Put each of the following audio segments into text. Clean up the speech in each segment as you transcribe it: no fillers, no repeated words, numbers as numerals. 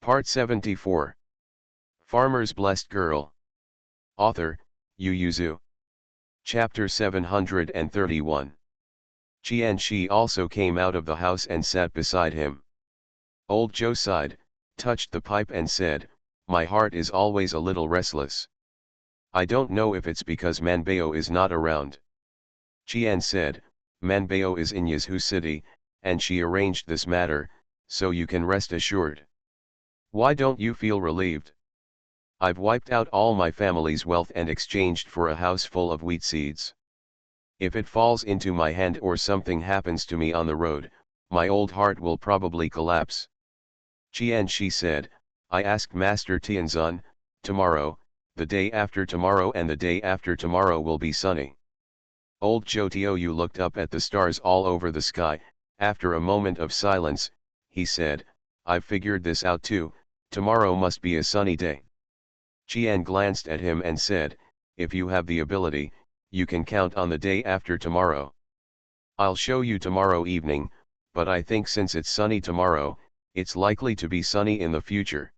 Part 74. Farmer's Blessed Girl. Author, Yu Yuzu. Chapter 731. Qianxi also came out of the house and sat beside him. Old Zhou sighed, touched the pipe and said, "My heart is always a little restless. I don't know if it's because Manbao is not around." Qian said, "Manbao is in Yazhu City, and she arranged this matter, so you can rest assured. Why don't you feel relieved? I've wiped out all my family's wealth and exchanged for a house full of wheat seeds. If it falls into my hand or something happens to me on the road, my old heart will probably collapse." Qianxi said, "I asked Master Tianzun, tomorrow, the day after tomorrow and the day after tomorrow will be sunny." Old Zhou Tiou looked up at the stars all over the sky. After a moment of silence, he said, "I've figured this out too, tomorrow must be a sunny day." Qian glanced at him and said, "If you have the ability, you can count on the day after tomorrow. I'll show you tomorrow evening, but I think since it's sunny tomorrow, it's likely to be sunny in the future."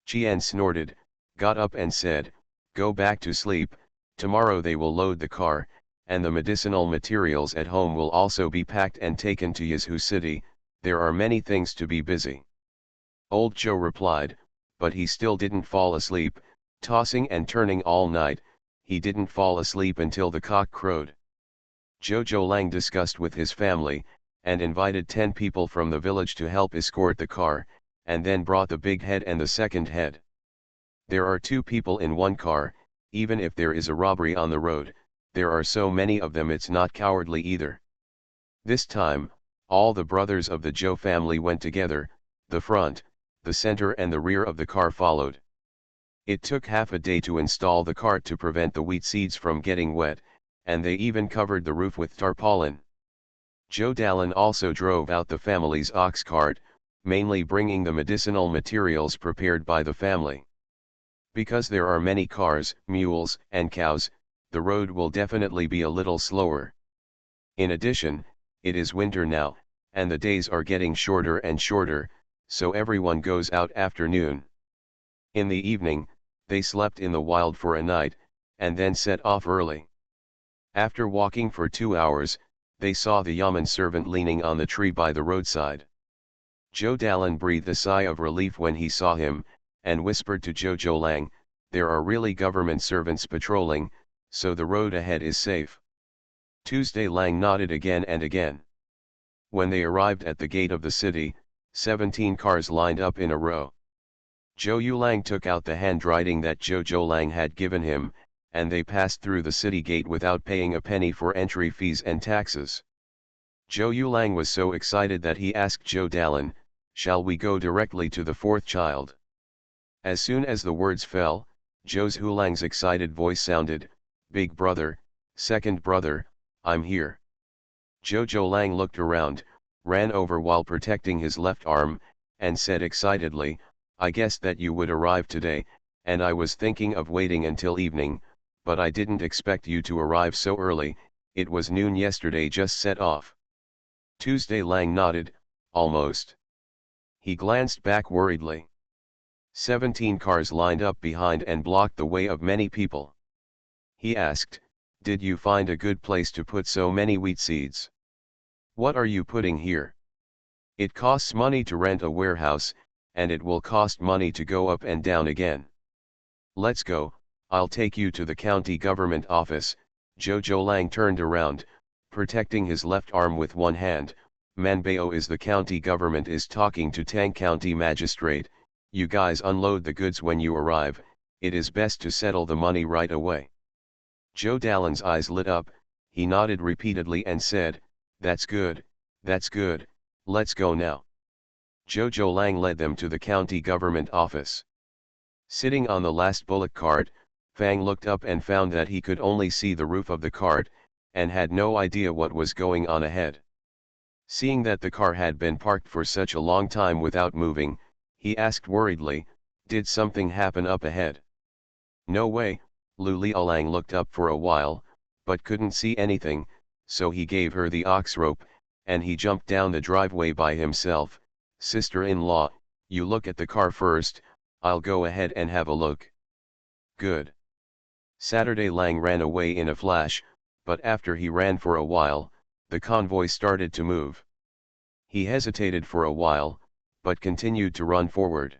Qian snorted, got up and said, "Go back to sleep, tomorrow they will load the car, and the medicinal materials at home will also be packed and taken to Yazhu City, there are many things to be busy." Old Zhou replied, but he still didn't fall asleep, tossing and turning all night. He didn't fall asleep until the cock crowed. Zhou Lang discussed with his family, and invited 10 people from the village to help escort the car, and then brought the big head and the second head. There are 2 people in one car, even if there is a robbery on the road, there are so many of them it's not cowardly either. This time, all the brothers of the Zhou family went together, the front, the center and the rear of the car followed. It took half a day to install the cart to prevent the wheat seeds from getting wet, and they even covered the roof with tarpaulin. Zhou Dalin also drove out the family's ox cart, mainly bringing the medicinal materials prepared by the family. Because there are many cars, mules, and cows, the road will definitely be a little slower. In addition, it is winter now, and the days are getting shorter and shorter, so everyone goes out after noon. In the evening, they slept in the wild for a night, and then set off early. After walking for 2 hours, they saw the yamen servant leaning on the tree by the roadside. Zhou Dalin breathed a sigh of relief when he saw him, and whispered to Zhou Lang, "There are really government servants patrolling, so the road ahead is safe." Tuesday Lang nodded again and again. When they arrived at the gate of the city, 17 cars lined up in a row. Zhou Lang took out the handwriting that Zhou Lang had given him, and they passed through the city gate without paying a penny for entry fees and taxes. Zhou Lang was so excited that he asked Zhou Dalin, "Shall we go directly to the 4th child?" As soon as the words fell, Zhou Lang's excited voice sounded, "Big brother, second brother, I'm here." Zhou Lang looked around, ran over while protecting his left arm, and said excitedly, "I guessed that you would arrive today, and I was thinking of waiting until evening, but I didn't expect you to arrive so early. It was noon yesterday just set off." Tuesday Lang nodded, "Almost." He glanced back worriedly. 17 cars lined up behind and blocked the way of many people. He asked, "Did you find a good place to put so many wheat seeds? What are you putting here? It costs money to rent a warehouse, and it will cost money to go up and down again. Let's go, I'll take you to the county government office." Zhou Lang turned around, protecting his left arm with one hand. "Manbao is the county government is talking to Tang County magistrate. You guys unload the goods when you arrive, it is best to settle the money right away." Zhou Dalin's eyes lit up, he nodded repeatedly and said, that's good, let's go now." Zhou Lang led them to the county government office. Sitting on the last bullock cart, Fang looked up and found that he could only see the roof of the cart, and had no idea what was going on ahead. Seeing that the car had been parked for such a long time without moving, he asked worriedly, "Did something happen up ahead?" "No way." Lu Liaolang looked up for a while, but couldn't see anything, so he gave her the ox rope, and he jumped down the driveway by himself. "Sister-in-law, You look at the car first, I'll go ahead and have a look. Good. Saturday Lang ran away in a flash, but after he ran for a while, the convoy started to move. He hesitated for a while, but continued to run forward.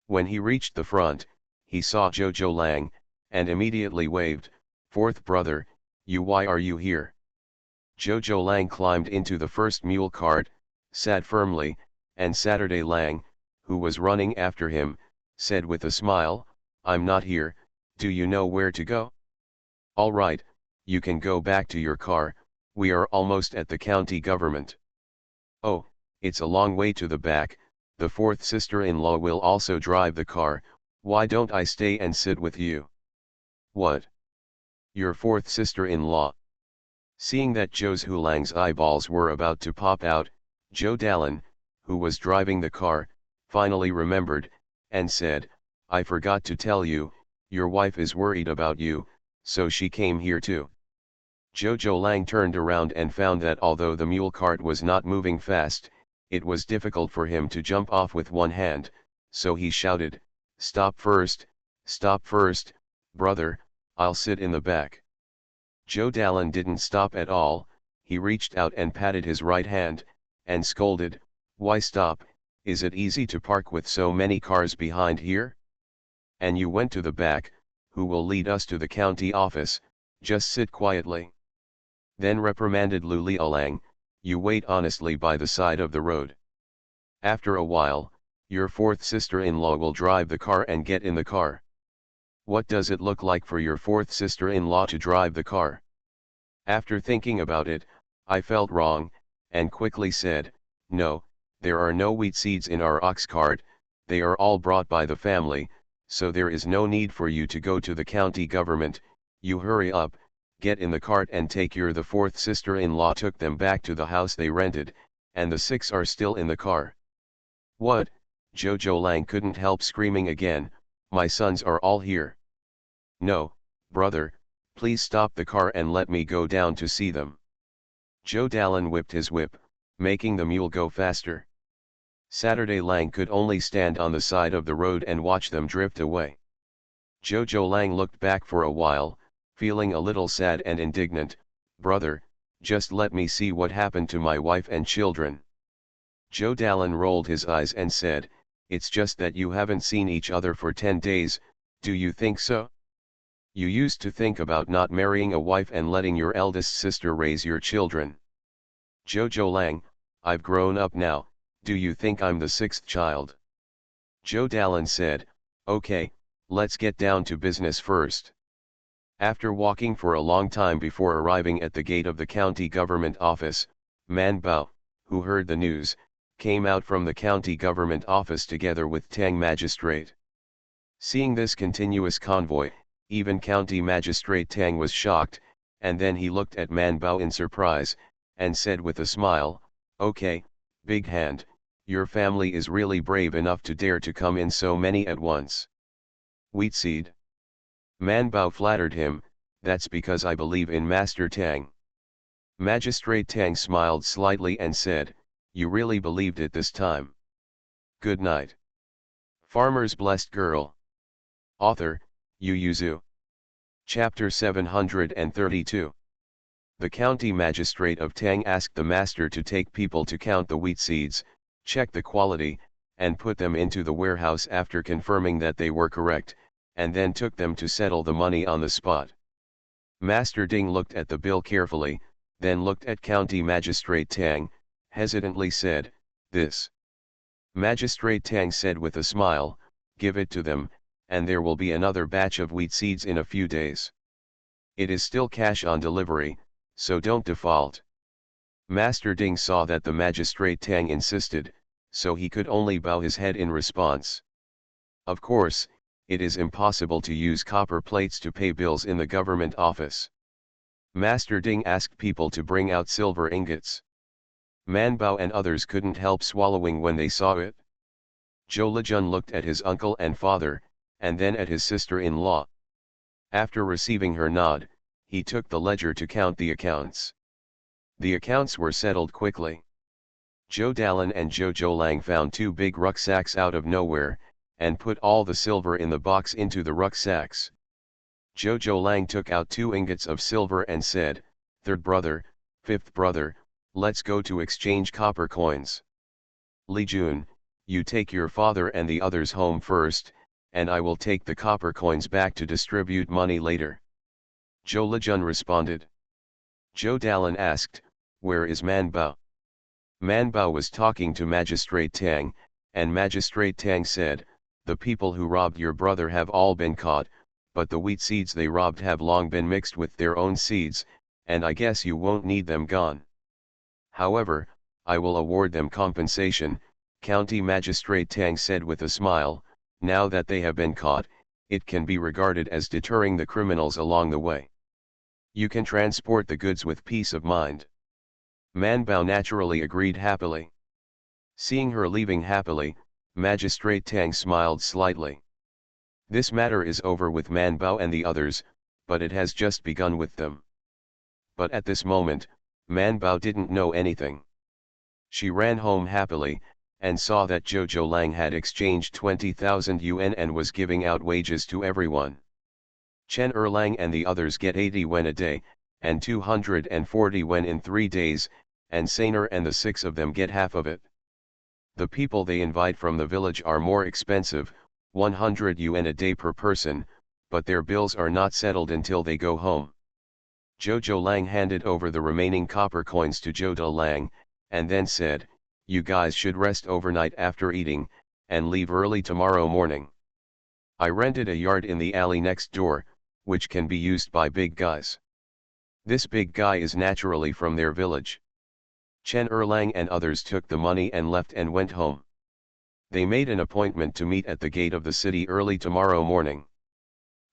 When he reached the front, he saw Jojo Lang, and immediately waved, "Fourth brother, why are you here?" Jojo Lang climbed into the first mule cart, sat firmly, and Saturday Lang, who was running after him, said with a smile, "I'm not here, do you know where to go?" "All right, you can go back to your car, we are almost at the county government." "Oh, it's a long way to the back, the fourth sister-in-law will also drive the car, why don't I stay and sit with you?" "What? Your fourth sister-in-law?" Seeing that Zhou Hulang's eyeballs were about to pop out, Zhou Dalin, who was driving the car, finally remembered, and said, "I forgot to tell you, your wife is worried about you, so she came here too." Jojo Lang turned around and found that although the mule cart was not moving fast, it was difficult for him to jump off with one hand, so he shouted, stop first, brother, I'll sit in the back." Zhou Dalin didn't stop at all, he reached out and patted his right hand, and scolded, "Why stop, is it easy to park with so many cars behind here? And you went to the back, who will lead us to the county office, just sit quietly." Then reprimanded Lu Liaolang, "You wait honestly by the side of the road. After a while, your fourth sister-in-law will drive the car and get in the car. What does it look like for your fourth sister-in-law to drive the car?" After thinking about it, I felt wrong, and quickly said, "No, there are no wheat seeds in our ox cart, they are all brought by the family, so there is no need for you to go to the county government, you hurry up, get in the cart and take your." The fourth sister-in-law took them back to the house they rented, and the 6 are still in the car. "What?" Jojo Lang couldn't help screaming again, "My sons are all here." "No, brother, please stop the car and let me go down to see them." Zhou Dalin whipped his whip, making the mule go faster. Saturday Lang could only stand on the side of the road and watch them drift away. Jojo Lang looked back for a while, feeling a little sad and indignant, "Brother, just let me see what happened to my wife and children." Zhou Dalin rolled his eyes and said, "It's just that you haven't seen each other for 10 days, do you think so? You used to think about not marrying a wife and letting your eldest sister raise your children. Jojo Lang, I've grown up now, do you think I'm the 6th child?" Zhou Dalin said, "Okay, let's get down to business first." After walking for a long time before arriving at the gate of the county government office, Man Bao, who heard the news, came out from the county government office together with Tang Magistrate. Seeing this continuous convoy, even County Magistrate Tang was shocked, and then he looked at Man Bao in surprise, and said with a smile, "Okay, Big Hand, your family is really brave enough to dare to come in so many at once." "Wheatseed." Man Bao flattered him, "That's because I believe in Master Tang." Magistrate Tang smiled slightly and said, "You really believed it this time. Good night." Farmer's Blessed Girl. Author, Yu Yuzu. Chapter 732. The county magistrate of Tang asked the master to take people to count the wheat seeds, check the quality, and put them into the warehouse after confirming that they were correct, and then took them to settle the money on the spot. Master Ding looked at the bill carefully, then looked at County Magistrate Tang, hesitantly said, "This." Magistrate Tang said with a smile, "Give it to them, and there will be another batch of wheat seeds in a few days. It is still cash on delivery, so don't default." Master Ding saw that the Magistrate Tang insisted, so he could only bow his head in response. Of course, it is impossible to use copper plates to pay bills in the government office. Master Ding asked people to bring out silver ingots. Man Bao and others couldn't help swallowing when they saw it. Zhou Lijun looked at his uncle and father, and then at his sister-in-law. After receiving her nod, he took the ledger to count the accounts. The accounts were settled quickly. Zhou Dalan and Zhou Zhoulang found two big rucksacks out of nowhere, and put all the silver in the box into the rucksacks. Zhou Zhoulang took out 2 ingots of silver and said, "Third brother, fifth brother, let's go to exchange copper coins. Li Jun, you take your father and the others home first, and I will take the copper coins back to distribute money later." Zhou Lijun responded. Zhou Dalan asked, "Where is Man Bao?" Man Bao was talking to Magistrate Tang, and Magistrate Tang said, "The people who robbed your brother have all been caught, but the wheat seeds they robbed have long been mixed with their own seeds, and I guess you won't need them gone. However, I will award them compensation." County Magistrate Tang said with a smile, "Now that they have been caught, it can be regarded as deterring the criminals along the way. You can transport the goods with peace of mind." Man Bao naturally agreed happily. Seeing her leaving happily, Magistrate Tang smiled slightly. This matter is over with Man Bao and the others, but it has just begun with them. But at this moment, Man Bao didn't know anything. She ran home happily, and saw that Zhou Zhoulang had exchanged 20,000 yuan and was giving out wages to everyone. Chen Erlang and the others get 80 yuan a day, and 240 yuan in 3 days, and Sainer and the 6 of them get half of it. The people they invite from the village are more expensive, 100 yuan a day per person, but their bills are not settled until they go home. Zhou Zhoulang handed over the remaining copper coins to Zhou Dalang, and then said, "You guys should rest overnight after eating, and leave early tomorrow morning. I rented a yard in the alley next door, which can be used by big guys. This big guy is naturally from their village." Chen Erlang and others took the money and left and went home. They made an appointment to meet at the gate of the city early tomorrow morning.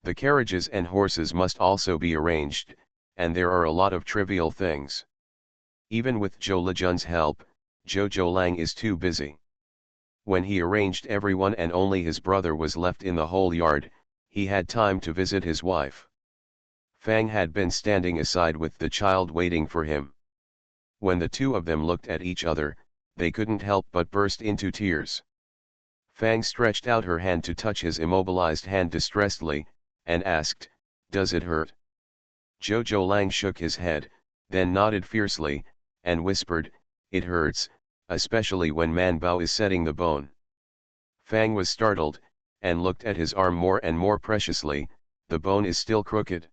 The carriages and horses must also be arranged, and there are a lot of trivial things. Even with Zhou Lijun's help, Zhou Zhoulang is too busy. When he arranged everyone and only his brother was left in the whole yard, he had time to visit his wife. Fang had been standing aside with the child waiting for him. When the two of them looked at each other, they couldn't help but burst into tears. Fang stretched out her hand to touch his immobilized hand distressedly, and asked, "Does it hurt?" Zhou Zhoulang shook his head, then nodded fiercely, and whispered, "It hurts, especially when Man Bao is setting the bone." Fang was startled, and looked at his arm more and more preciously. "The bone is still crooked."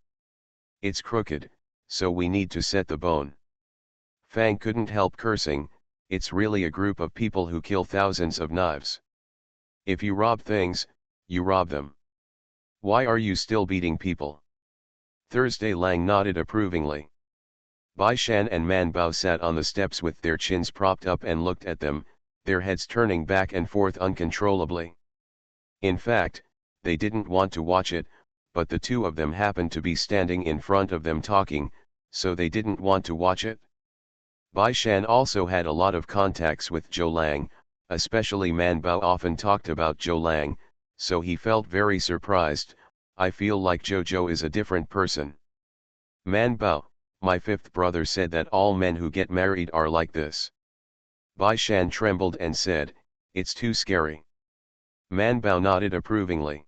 "It's crooked, so we need to set the bone." Fang couldn't help cursing. It's really a group of people who kill thousands of knives. If you rob things, you rob them. Why are you still beating people? Thursday Lang nodded approvingly. Bai Shan and Man Bao sat on the steps with their chins propped up and looked at them, their heads turning back and forth uncontrollably. In fact, they didn't want to watch it, but the two of them happened to be standing in front of them talking, so they didn't want to watch it. Bai Shan also had a lot of contacts with Zhou Lang, especially Man Bao often talked about Zhou Lang, so he felt very surprised. "I feel like Zhou is a different person." Man Bao, my fifth brother, said that all men who get married are like this. Bai Shan trembled and said, "It's too scary." Man Bao nodded approvingly.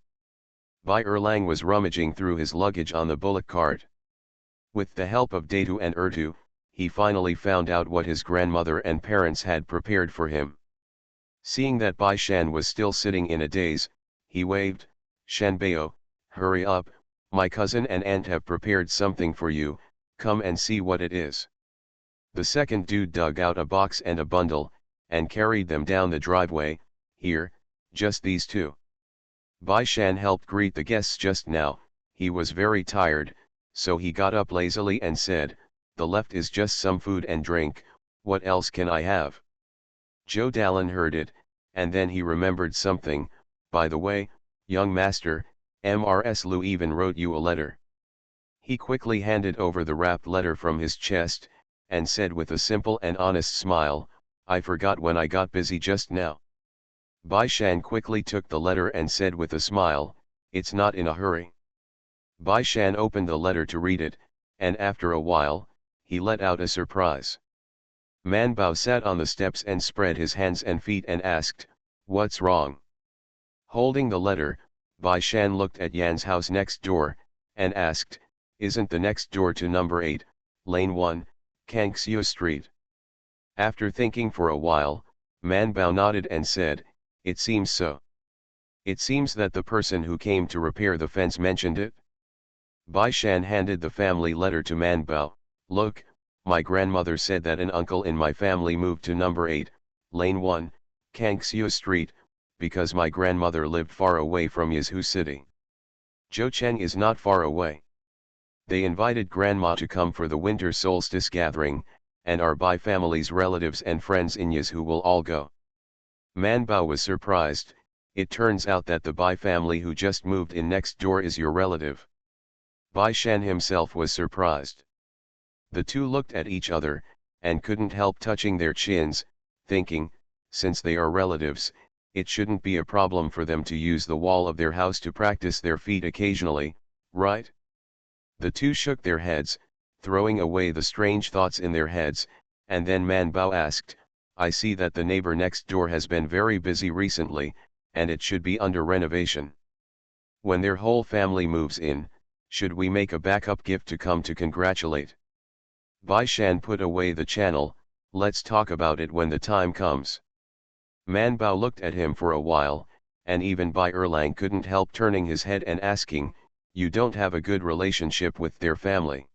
Bai Erlang was rummaging through his luggage on the bullock cart. With the help of Datu and Ertu, he finally found out what his grandmother and parents had prepared for him. Seeing that Bai Shan was still sitting in a daze, he waved, "Shanbao, hurry up, my cousin and aunt have prepared something for you, come and see what it is." The second dude dug out a box and a bundle, and carried them down the driveway. "Here, just these two." Bai Shan helped greet the guests just now. He was very tired, so he got up lazily and said, "The left is just some food and drink, what else can I have?" Zhou Dalan heard it, and then he remembered something. "By the way, young master, Mrs. Lu even wrote you a letter." He quickly handed over the wrapped letter from his chest, and said with a simple and honest smile, "I forgot when I got busy just now." Bai Shan quickly took the letter and said with a smile, "It's not in a hurry." Bai Shan opened the letter to read it, and after a while, he let out a surprise. Man Bao sat on the steps and spread his hands and feet and asked, "What's wrong?" Holding the letter, Bai Shan looked at Yan's house next door, and asked, "Isn't the next door to number 8, Lane 1, Kangxiu Street?" After thinking for a while, Man Bao nodded and said, "It seems so. It seems that the person who came to repair the fence mentioned it." Bai Shan handed the family letter to Man Bao. "Look, my grandmother said that an uncle in my family moved to number 8, Lane 1, Kangxiu Street, because my grandmother lived far away from Yazhu City. Zhoucheng is not far away. They invited grandma to come for the winter solstice gathering, and our Bai family's relatives and friends in Yazhu will all go." Man Bao was surprised. "It turns out that the Bai family who just moved in next door is your relative." Bai Shan himself was surprised. The two looked at each other, and couldn't help touching their chins, thinking, since they are relatives, it shouldn't be a problem for them to use the wall of their house to practice their feet occasionally, right? The two shook their heads, throwing away the strange thoughts in their heads, and then Man Bao asked, "I see that the neighbor next door has been very busy recently, and it should be under renovation. When their whole family moves in, should we make a backup gift to come to congratulate?" Bai Shan put away the channel. "Let's talk about it when the time comes." Man Bao looked at him for a while, and even Bai Erlang couldn't help turning his head and asking, "You don't have a good relationship with their family?"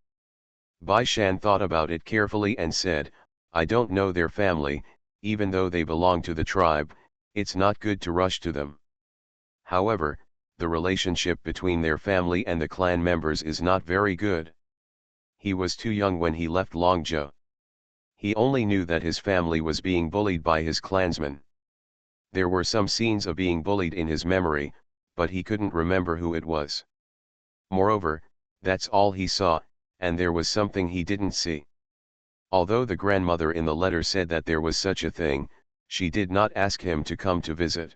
Bai Shan thought about it carefully and said, "I don't know their family, even though they belong to the tribe, it's not good to rush to them. However, the relationship between their family and the clan members is not very good. He was too young when he left Longzhou. He only knew that his family was being bullied by his clansmen. There were some scenes of being bullied in his memory, but he couldn't remember who it was. Moreover, that's all he saw, and there was something he didn't see. Although the grandmother in the letter said that there was such a thing, she did not ask him to come to visit.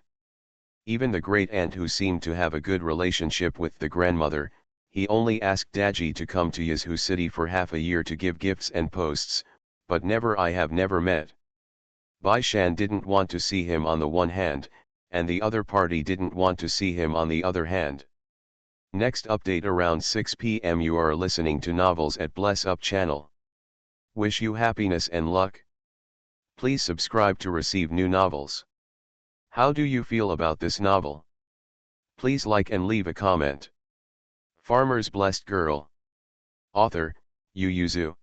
Even the great aunt who seemed to have a good relationship with the grandmother, he only asked Daji to come to Yazhu City for half a year to give gifts and posts, but I have never met. Bai Shan didn't want to see him on the one hand, and the other party didn't want to see him on the other hand. Next update around 6 p.m. You are listening to Novels at Bless Up channel. Wish you happiness and luck. Please subscribe to receive new novels. How do you feel about this novel? Please like and leave a comment. Farmer's Blessed Girl. Author, Yu Yuzu.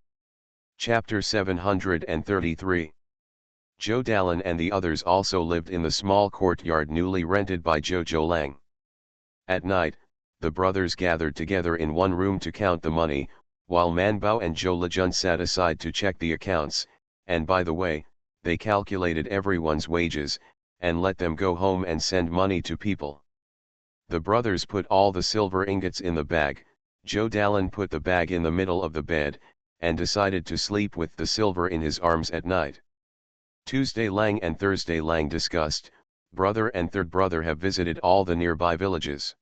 Chapter 733. Zhou Dalan and the others also lived in the small courtyard newly rented by Zhou Zhoulang. At night, the brothers gathered together in one room to count the money, while Man Bao and Zhou Lejun sat aside to check the accounts, and by the way, they calculated everyone's wages, and let them go home and send money to people. The brothers put all the silver ingots in the bag. Zhou Dalan put the bag in the middle of the bed, and decided to sleep with the silver in his arms at night. Tuesday Lang and Thursday Lang discussed, brother and third brother have visited all the nearby villages.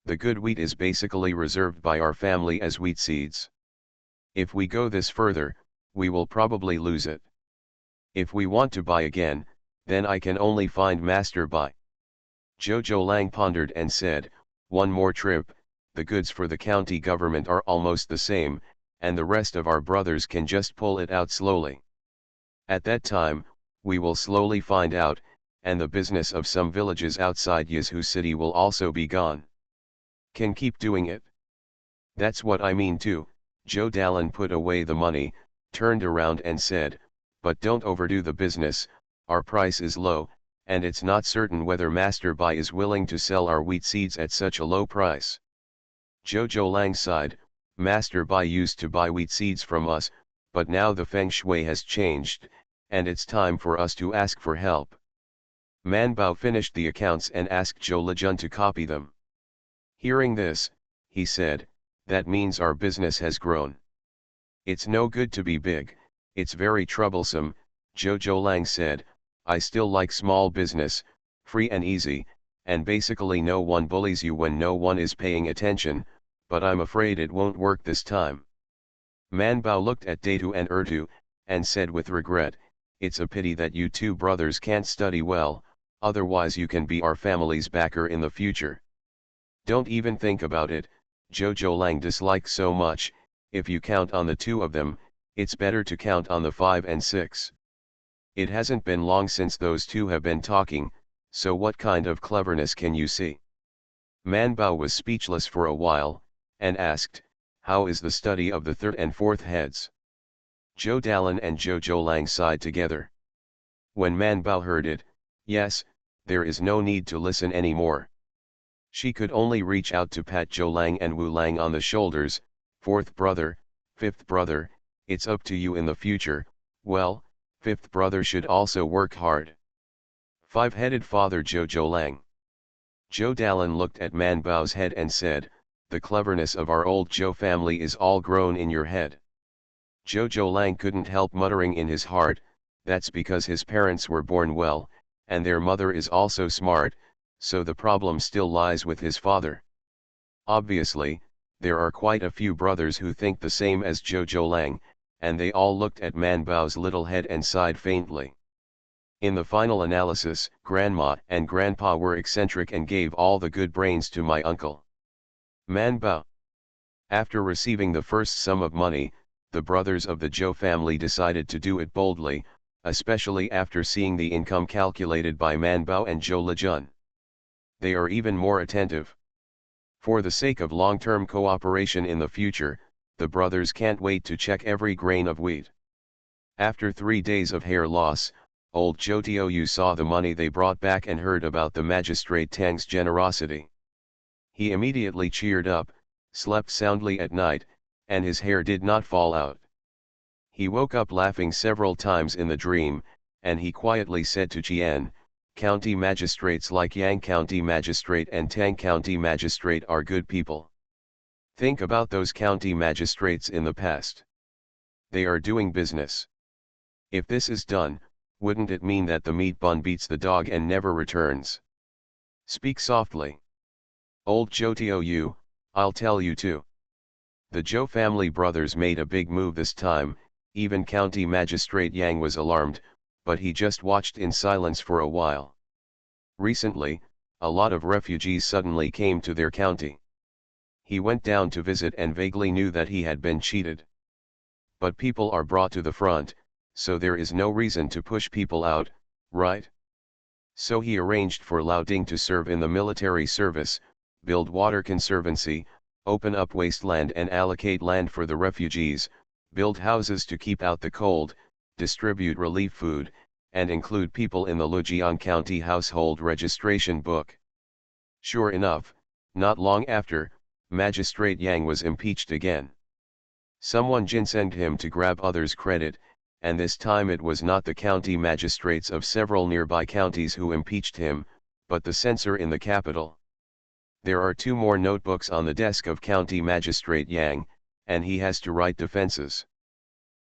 The good wheat is basically reserved by our family as wheat seeds. If we go this further, we will probably lose it. If we want to buy again, then I can only find Master Bai. Zhou Zhoulang pondered and said, one more trip, the goods for the county government are almost the same, and the rest of our brothers can just pull it out slowly. At that time, we will slowly find out, and the business of some villages outside Yazhu City will also be gone. Can keep doing it. That's what I mean too. Zhou Dalan put away the money, turned around and said, but don't overdo the business, our price is low, and it's not certain whether Master Bai is willing to sell our wheat seeds at such a low price. Zhou Zhoulang sighed, Master Bai used to buy wheat seeds from us, but now the feng shui has changed, and it's time for us to ask for help. Man Bao finished the accounts and asked Zhou Lejun to copy them. Hearing this, he said, that means our business has grown. It's no good to be big, it's very troublesome, Zhou Zhoulang said, I still like small business, free and easy, and basically no one bullies you when no one is paying attention, but I'm afraid it won't work this time. Man Bao looked at Datu and Ertu, and said with regret, "It's a pity that you two brothers can't study well, otherwise you can be our family's backer in the future. Don't even think about it, Zhou Lang dislikes so much, if you count on the two of them, it's better to count on the 5 and 6. It hasn't been long since those two have been talking, so what kind of cleverness can you see?" Man Bao was speechless for a while, and asked, "How is the study of the third and fourth heads?" Zhou Dalan and Zhou Lang sighed together. When Man Bao heard it, "Yes, there is no need to listen anymore." She could only reach out to pat Zhou Lang and Wu Lang on the shoulders. "Fourth brother, fifth brother, it's up to you in the future. Well, fifth brother should also work hard." Five-headed father Zhou Lang. Zhou Dalan looked at Man Bao's head and said, "The cleverness of our old Zhou family is all grown in your head." Zhou Lang couldn't help muttering in his heart, "That's because his parents were born well, and their mother is also smart, so the problem still lies with his father." Obviously, there are quite a few brothers who think the same as Zhou Lang, and they all looked at Man Bao's little head and sighed faintly. In the final analysis, Grandma and Grandpa were eccentric and gave all the good brains to my uncle. Man Bao. After receiving the first sum of money, the brothers of the Zhou family decided to do it boldly, especially after seeing the income calculated by Man Bao and Zhou Lejun. They are even more attentive. For the sake of long-term cooperation in the future, the brothers can't wait to check every grain of wheat. After 3 days of hair loss, old Zhou Tiou saw the money they brought back and heard about the magistrate Tang's generosity. He immediately cheered up, slept soundly at night, and his hair did not fall out. He woke up laughing several times in the dream, and he quietly said to Qian, "County magistrates like Yang County Magistrate and Tang County Magistrate are good people. Think about those county magistrates in the past. They are doing business. If this is done, wouldn't it mean that the meat bun beats the dog and never returns? Speak softly. Old Zhou Tiou, I'll tell you too." The Zhou family brothers made a big move this time. Even County Magistrate Yang was alarmed, but he just watched in silence for a while. Recently, a lot of refugees suddenly came to their county. He went down to visit and vaguely knew that he had been cheated. But people are brought to the front, so there is no reason to push people out, right? So he arranged for Lao Ding to serve in the military service, build water conservancy, open up wasteland and allocate land for the refugees, build houses to keep out the cold, distribute relief food, and include people in the Lujiang County Household Registration Book. Sure enough, not long after, Magistrate Yang was impeached again. Someone ginsenged him to grab others' credit, and this time it was not the county magistrates of several nearby counties who impeached him, but the censor in the capital. There are 2 more notebooks on the desk of County Magistrate Yang, and he has to write defenses.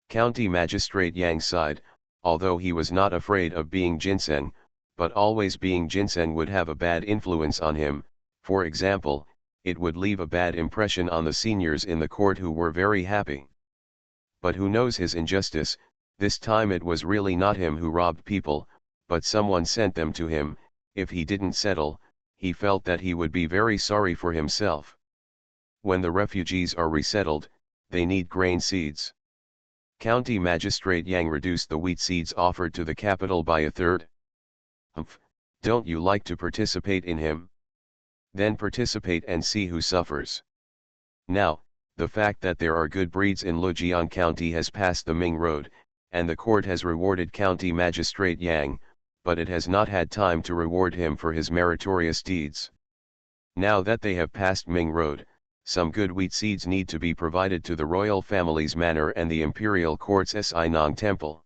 County Magistrate Yang sighed, although he was not afraid of being ginseng, but always being ginseng would have a bad influence on him. For example, it would leave a bad impression on the seniors in the court who were very happy. But who knows his injustice? This time it was really not him who robbed people, but someone sent them to him. If he didn't settle, he felt that he would be very sorry for himself. When the refugees are resettled, they need grain seeds. County Magistrate Yang reduced the wheat seeds offered to the capital by a third. Humph, don't you like to participate in him? Then participate and see who suffers. Now, the fact that there are good breeds in Lujiang County has passed the Ming Road, and the court has rewarded County Magistrate Yang, but it has not had time to reward him for his meritorious deeds. Now that they have passed Ming Road, some good wheat seeds need to be provided to the royal family's manor and the imperial court's Sinang temple.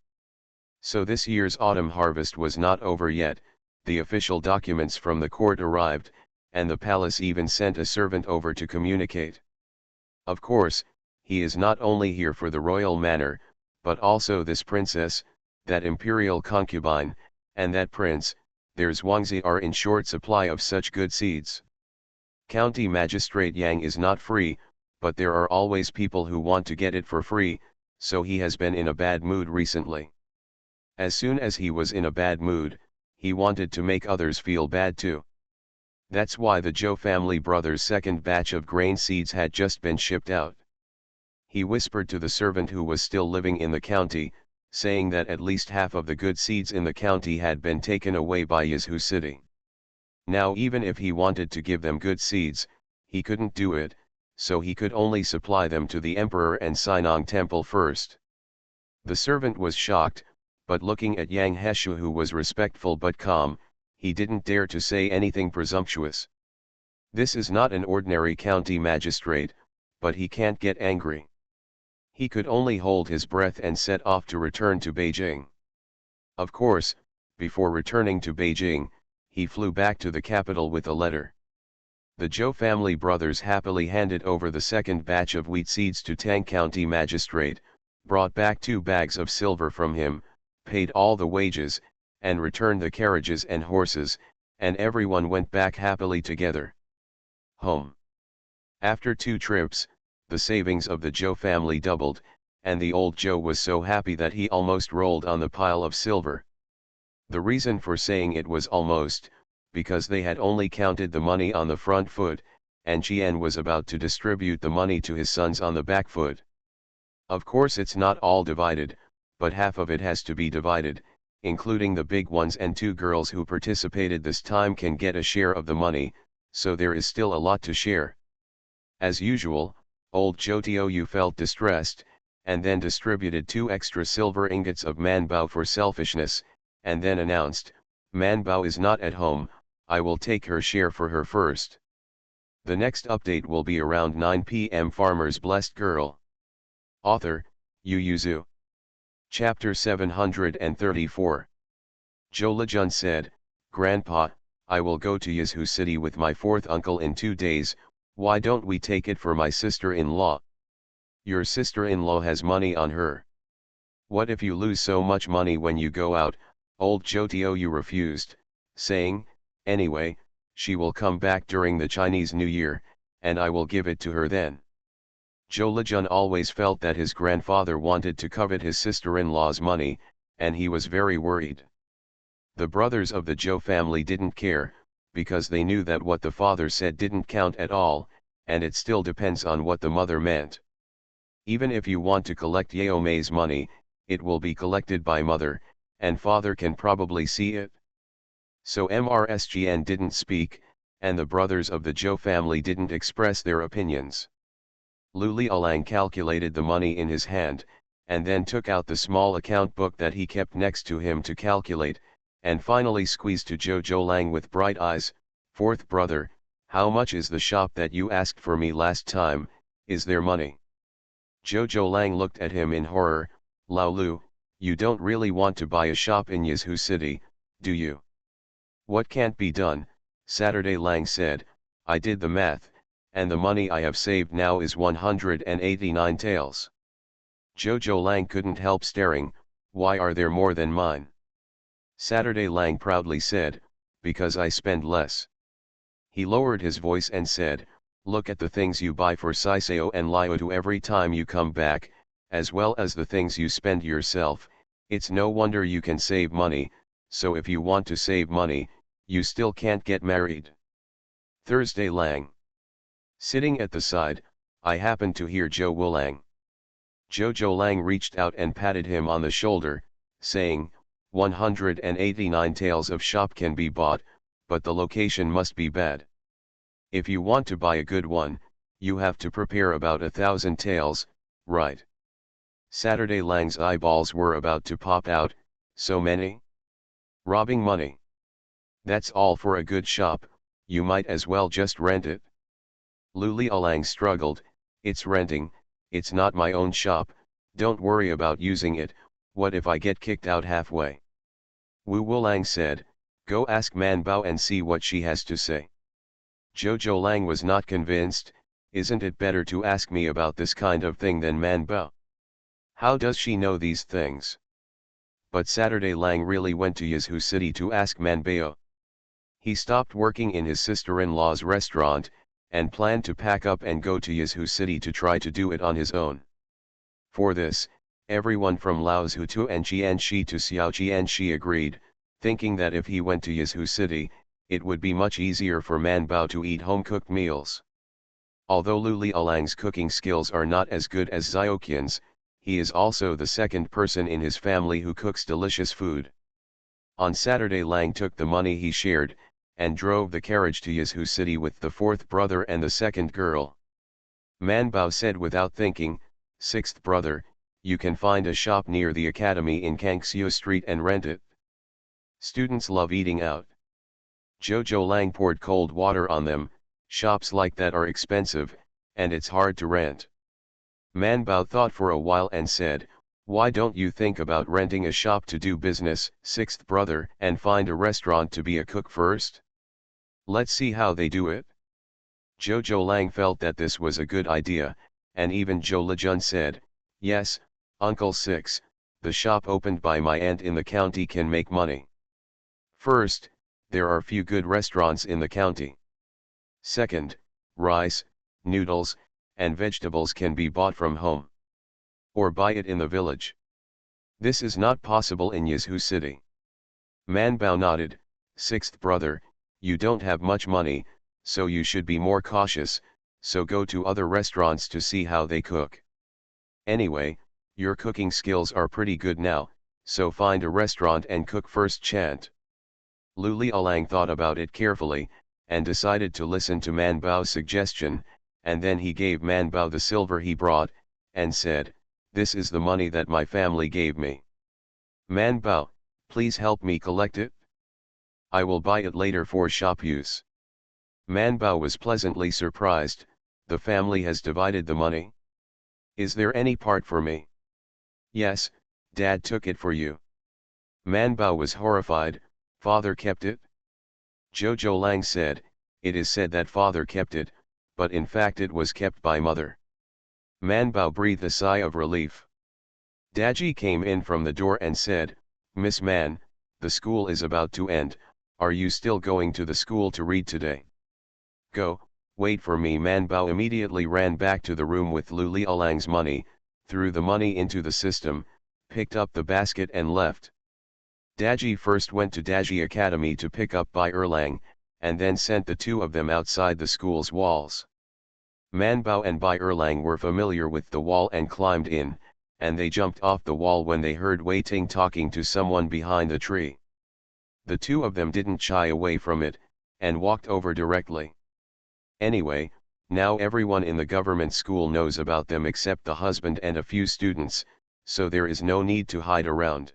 So this year's autumn harvest was not over yet. The official documents from the court arrived, and the palace even sent a servant over to communicate. Of course, he is not only here for the royal manor, but also this princess, that imperial concubine, and that prince. There's Wangzi are in short supply of such good seeds. County Magistrate Yang is not free, but there are always people who want to get it for free, so he has been in a bad mood recently. As soon as he was in a bad mood, he wanted to make others feel bad too. That's why the Zhou family brothers' second batch of grain seeds had just been shipped out. He whispered to the servant who was still living in the county, saying that at least half of the good seeds in the county had been taken away by Yizhu city. Now even if he wanted to give them good seeds, he couldn't do it, so he could only supply them to the emperor and Sinong temple first. The servant was shocked, but looking at Yang Heshu, who was respectful but calm, he didn't dare to say anything presumptuous. This is not an ordinary county magistrate, but he can't get angry. He could only hold his breath and set off to return to Beijing. Of course, before returning to Beijing, he flew back to the capital with a letter. The Zhou family brothers happily handed over the second batch of wheat seeds to Tang County magistrate, brought back 2 bags of silver from him, paid all the wages, and returned the carriages and horses, and everyone went back happily together home. After 2 trips, the savings of the Zhou family doubled, and the old Zhou was so happy that he almost rolled on the pile of silver. The reason for saying it was almost, because they had only counted the money on the front foot, and Qian was about to distribute the money to his sons on the back foot. Of course it's not all divided, but half of it has to be divided, including the big ones, and 2 girls who participated this time can get a share of the money, so there is still a lot to share. As usual, old Zhou Tiou felt distressed, and then distributed 2 extra silver ingots of Manbao for selfishness, and then announced, "Manbao is not at home, I will take her share for her first." The next update will be around 9 p.m. Farmer's Blessed Girl. Author, Yu Yuzu. Chapter 734. Zhou Lejun said, "Grandpa, I will go to Yizhu city with my 4th uncle in 2 days, why don't we take it for my sister-in-law? Your sister-in-law has money on her. What if you lose so much money when you go out?" Old Zhou Tiou refused, saying, "Anyway, she will come back during the Chinese New Year, and I will give it to her then." Zhou Lejun always felt that his grandfather wanted to covet his sister-in-law's money, and he was very worried. The brothers of the Zhou family didn't care, because they knew that what the father said didn't count at all, and it still depends on what the mother meant. Even if you want to collect Yao Mei's money, it will be collected by mother, and father can probably see it. So MRSGN didn't speak, and the brothers of the Zhou family didn't express their opinions. Lu Liaolang calculated the money in his hand, and then took out the small account book that he kept next to him to calculate, and finally squeezed to Zhou Zhoulang with bright eyes, "Fourth brother, how much is the shop that you asked for me last time, is there money?" Zhou Zhoulang looked at him in horror. "Lao Lu, you don't really want to buy a shop in Yizhu city, do you?" "What can't be done?" Saturday Lang said, "I did the math, and the money I have saved now is 189 taels. Zhou Zhoulang couldn't help staring. "Why are there more than mine?" Saturday Lang proudly said, "Because I spend less." He lowered his voice and said, "Look at the things you buy for Sisao and Liotu every time you come back, as well as the things you spend yourself. It's no wonder you can save money, so if you want to save money, you still can't get married." Thursday Lang. Sitting at the side, I happened to hear Zhou Wulang. Zhou Zhoulang reached out and patted him on the shoulder, saying, 189 taels of shop can be bought, but the location must be bad. If you want to buy a good one, you have to prepare about 1,000 taels, right? Saturday Lang's eyeballs were about to pop out. So many? Robbing money. That's all for a good shop, you might as well just rent it. Lu Liaolang struggled, "It's renting, it's not my own shop, don't worry about using it, what if I get kicked out halfway?" Wu Wulang said, "Go ask Man Bao and see what she has to say." Zhou Zhoulang was not convinced. "Isn't it better to ask me about this kind of thing than Man Bao? How does she know these things?" But Saturday Lang really went to Yizhu city to ask Man Bao. He stopped working in his sister-in-law's restaurant, and planned to pack up and go to Yizhu city to try to do it on his own. For this, Everyone from Laozhu to AncientChina to Xiaojianxi agreed, thinking that if he went to Yizhu City, it would be much easier for Man Bao to eat home-cooked meals. Although Lu Lialang's cooking skills are not as good as Xiaoqian's, he is also the second person in his family who cooks delicious food. On Saturday Lang took the money he shared, and drove the carriage to Yizhu City with the fourth brother and the second girl. Man Bao said without thinking, "Sixth brother, you can find a shop near the academy in Kangxiu Street and rent it. Students love eating out." Jojo Lang poured cold water on them. "Shops like that are expensive, and it's hard to rent." Man Bao thought for a while and said, "Why don't you think about renting a shop to do business, sixth brother, and find a restaurant to be a cook first? Let's see how they do it." Jojo Lang felt that this was a good idea, and even Zhou Lijun said, "Yes, Uncle Six, the shop opened by my aunt in the county can make money. First, there are few good restaurants in the county. Second, rice, noodles, and vegetables can be bought from home. Or buy it in the village. This is not possible in Yizhu City." Man Bao nodded, "Sixth brother, you don't have much money, so you should be more cautious, so go to other restaurants to see how they cook. Anyway, your cooking skills are pretty good now, so find a restaurant and cook first chant." Lu Lialang thought about it carefully, and decided to listen to Man Bao's suggestion, and then he gave Man Bao the silver he brought, and said, "This is the money that my family gave me. Man Bao, please help me collect it. I will buy it later for shop use." Man Bao was pleasantly surprised. "The family has divided the money? Is there any part for me?" "Yes, Dad took it for you." Man Bao was horrified. "Father kept it?" Jojo Lang said, "It is said that father kept it, but in fact it was kept by mother." Man Bao breathed a sigh of relief. Daji came in from the door and said, "Miss Man, the school is about to end, are you still going to the school to read today?" "Go, wait for me." Man Bao immediately ran back to the room with Lu Lialang's money, threw the money into the system, picked up the basket and left. Daji first went to Daji Academy to pick up Bai Erlang, and then sent the two of them outside the school's walls. Man Bao and Bai Erlang were familiar with the wall and climbed in, and they jumped off the wall when they heard Wei Ting talking to someone behind the tree. The two of them didn't shy away from it, and walked over directly. Anyway, now everyone in the government school knows about them except the husband and a few students, so there is no need to hide around.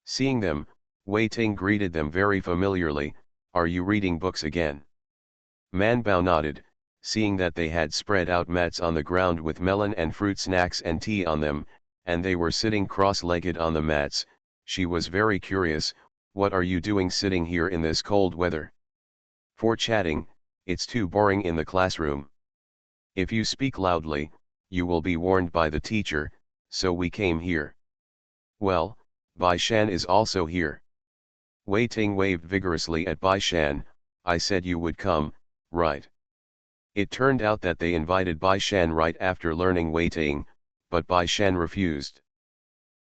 Seeing them, Wei Ting greeted them very familiarly, "Are you reading books again?" Man Bao nodded, seeing that they had spread out mats on the ground with melon and fruit snacks and tea on them, and they were sitting cross-legged on the mats. She was very curious, "What are you doing sitting here in this cold weather?" "For chatting, it's too boring in the classroom. If you speak loudly, you will be warned by the teacher, so we came here." "Well, Bai Shan is also here." Wei Ting waved vigorously at Bai Shan. "I said you would come, right?" It turned out that they invited Bai Shan right after learning Wei Ting, but Bai Shan refused.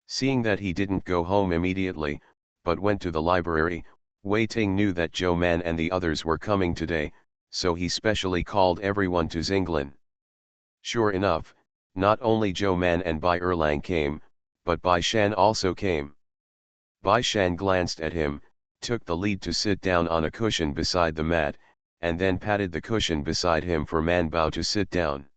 Seeing that he didn't go home immediately, but went to the library, Wei Ting knew that Zhou Man and the others were coming today, so he specially called everyone to Xinglan. Sure enough, not only Zhou Man and Bai Erlang came, but Bai Shan also came. Bai Shan glanced at him, took the lead to sit down on a cushion beside the mat, and then patted the cushion beside him for Man Bao to sit down.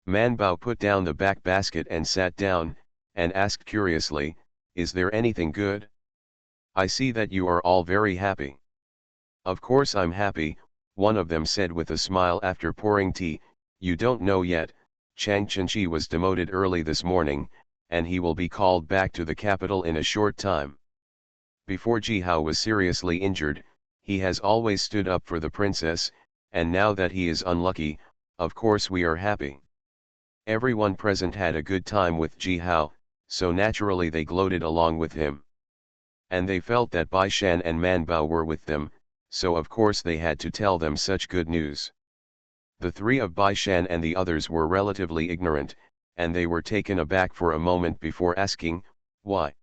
Man Bao put down the back basket and sat down, and asked curiously, "Is there anything good? I see that you are all very happy." "Of course I'm happy," one of them said with a smile after pouring tea. "You don't know yet, Chang Chenchi was demoted early this morning, and he will be called back to the capital in a short time. Before Ji Hao was seriously injured, he has always stood up for the princess, and now that he is unlucky, of course we are happy." Everyone present had a good time with Ji Hao, so naturally they gloated along with him. And they felt that Bai Shan and Man Bao were with them, so of course they had to tell them such good news. The three of Bai Shan and the others were relatively ignorant, and they were taken aback for a moment before asking, why?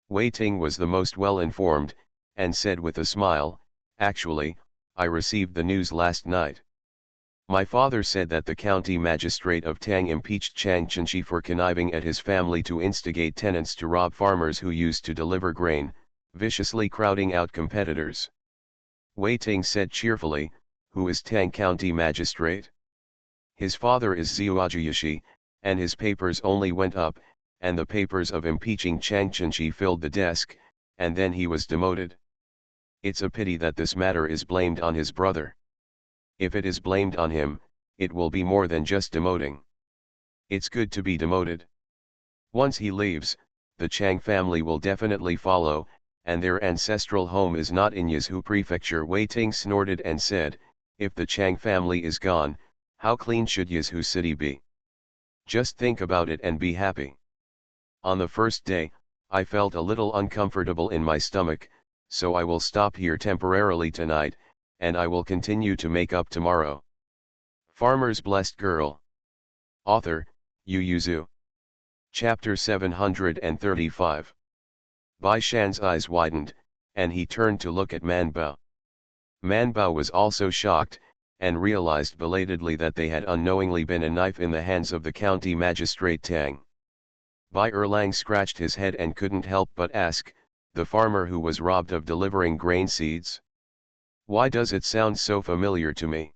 Wei Ting was the most well-informed, and said with a smile, actually, I received the news last night. My father said that the county magistrate of Tang impeached Chang Chenshi for conniving at his family to instigate tenants to rob farmers who used to deliver grain, viciously crowding out competitors. Wei Ting said cheerfully, who is Tang County Magistrate? His father is Zhuojuyishi, and his papers only went up, and the papers of impeaching Chang Chenshi filled the desk, and then he was demoted. It's a pity that this matter is blamed on his brother. If it is blamed on him, it will be more than just demoting. It's good to be demoted. Once he leaves, the Chang family will definitely follow, and their ancestral home is not in Yizhou Prefecture. Wei Ting snorted and said, if the Chang family is gone, how clean should Yizhou City be? Just think about it and be happy. On the first day, I felt a little uncomfortable in my stomach, so I will stop here temporarily tonight, and I will continue to make up tomorrow. Farmer's Blessed Girl. Author, Yu Yuzu. Chapter 735. Bai Shan's eyes widened, and he turned to look at Man Bao. Man Bao was also shocked, and realized belatedly that they had unknowingly been a knife in the hands of the county magistrate Tang. Bai Erlang scratched his head and couldn't help but ask, the farmer who was robbed of delivering grain seeds? Why does it sound so familiar to me?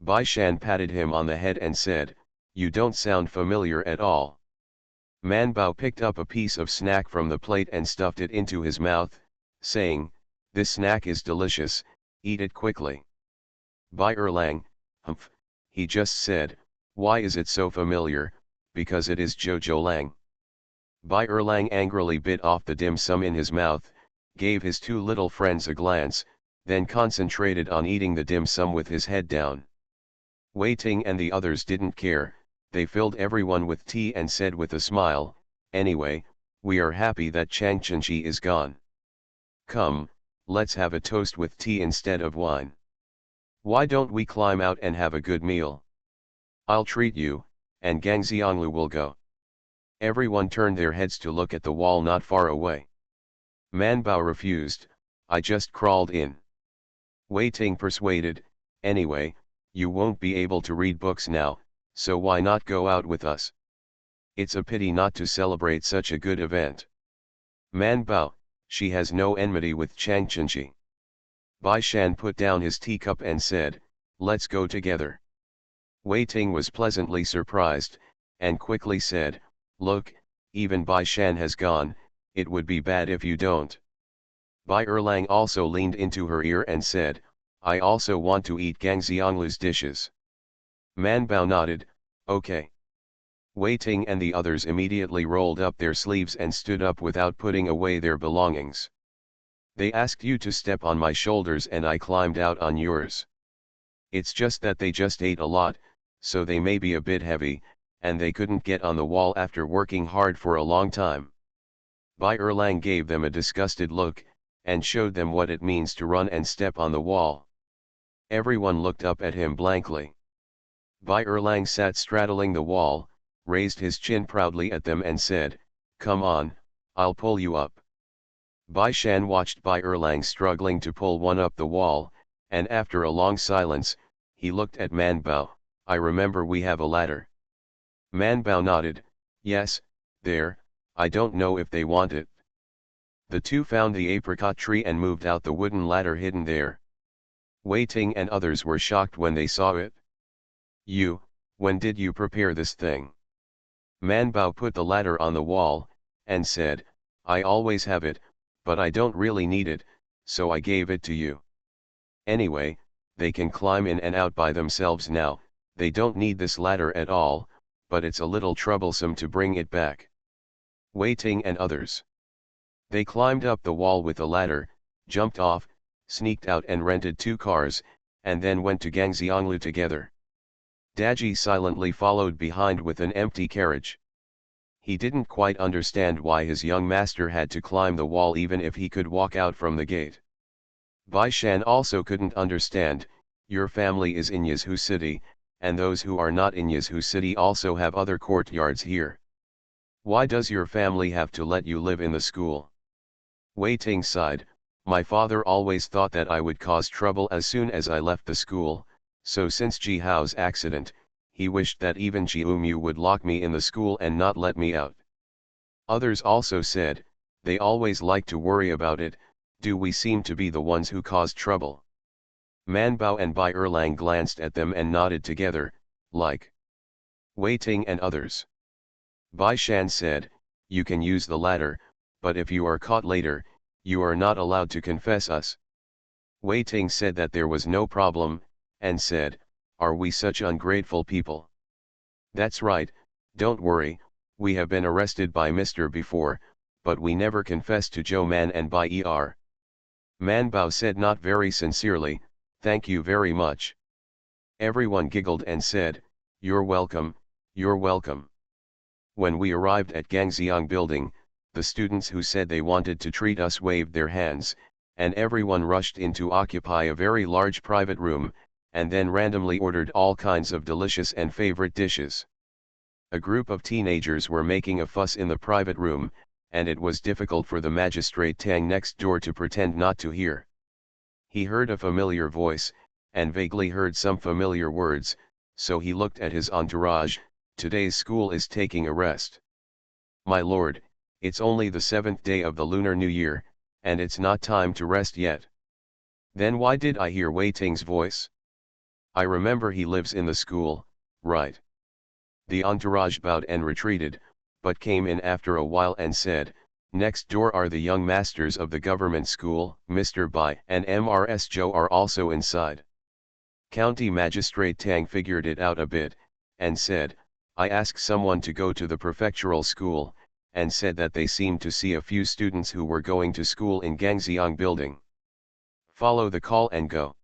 Bai Shan patted him on the head and said, you don't sound familiar at all. Man Bao picked up a piece of snack from the plate and stuffed it into his mouth, saying, this snack is delicious, eat it quickly. Bai Erlang, humph, he just said, why is it so familiar? Because it is Jojo Lang. Bai Erlang angrily bit off the dim sum in his mouth, gave his two little friends a glance, then concentrated on eating the dim sum with his head down. Wei Ting and the others didn't care, they filled everyone with tea and said with a smile, anyway, we are happy that Chang Chenshi is gone. Come, let's have a toast with tea instead of wine. Why don't we climb out and have a good meal? I'll treat you, and Gang Xianglu will go. Everyone turned their heads to look at the wall not far away. Man Bao refused, I just crawled in. Wei Ting persuaded, anyway, you won't be able to read books now, so why not go out with us? It's a pity not to celebrate such a good event. Man Bao, she has no enmity with Chang Chenshi. Bai Shan put down his teacup and said, let's go together. Wei Ting was pleasantly surprised, and quickly said, look, even Bai Shan has gone, it would be bad if you don't. Bai Erlang also leaned into her ear and said, I also want to eat Gang Xianglu's dishes. Man Bao nodded, okay. Wei Ting and the others immediately rolled up their sleeves and stood up without putting away their belongings. They asked you to step on my shoulders and I climbed out on yours. It's just that they just ate a lot, so they may be a bit heavy, and they couldn't get on the wall after working hard for a long time. Bai Erlang gave them a disgusted look, and showed them what it means to run and step on the wall. Everyone looked up at him blankly. Bai Erlang sat straddling the wall, raised his chin proudly at them and said, come on, I'll pull you up. Bai Shan watched Bai Erlang struggling to pull one up the wall, and after a long silence, he looked at Man Bao, I remember we have a ladder. Man Bao nodded, yes, there, I don't know if they want it. The two found the apricot tree and moved out the wooden ladder hidden there. Wei Ting and others were shocked when they saw it. You, when did you prepare this thing? Man Bao put the ladder on the wall, and said, I always have it, but I don't really need it, so I gave it to you. Anyway, they can climb in and out by themselves now, they don't need this ladder at all, but it's a little troublesome to bring it back. Wei Ting and others. They climbed up the wall with the ladder, jumped off, sneaked out and rented 2 cars, and then went to Gang Xianglu together. Daji silently followed behind with an empty carriage. He didn't quite understand why his young master had to climb the wall even if he could walk out from the gate. Bai Shan also couldn't understand, your family is in Yizhou City, and those who are not in Yazhu city also have other courtyards here. Why does your family have to let you live in the school? Wei Ting sighed, my father always thought that I would cause trouble as soon as I left the school, so since Ji Hao's accident, he wished that even Ji Umu would lock me in the school and not let me out. Others also said, they always like to worry about it, do we seem to be the ones who caused trouble? Man Bao and Bai Erlang glanced at them and nodded together, like Wei Ting and others. Bai Shan said, you can use the latter, but if you are caught later, you are not allowed to confess us. Wei Ting said that there was no problem, and said, are we such ungrateful people? That's right, don't worry, we have been arrested by Mr. before, but we never confessed to Zhou Man and Bai Er. Man Bao said not very sincerely, thank you very much. Everyone giggled and said, you're welcome, you're welcome. When we arrived at Gangxiang building, the students who said they wanted to treat us waved their hands, and everyone rushed in to occupy a very large private room, and then randomly ordered all kinds of delicious and favorite dishes. A group of teenagers were making a fuss in the private room, and it was difficult for the magistrate Tang next door to pretend not to hear. He heard a familiar voice, and vaguely heard some familiar words, so he looked at his entourage, today's school is taking a rest. My lord, it's only the 7th day of the Lunar New Year, and it's not time to rest yet. Then why did I hear Wei Ting's voice? I remember he lives in the school, right? The entourage bowed and retreated, but came in after a while and said, next door are the young masters of the government school, Mr. Bai and Mrs. Zhou are also inside. County Magistrate Tang figured it out a bit, and said, I asked someone to go to the prefectural school, and said that they seemed to see a few students who were going to school in Gangxiang building. Follow the call and go.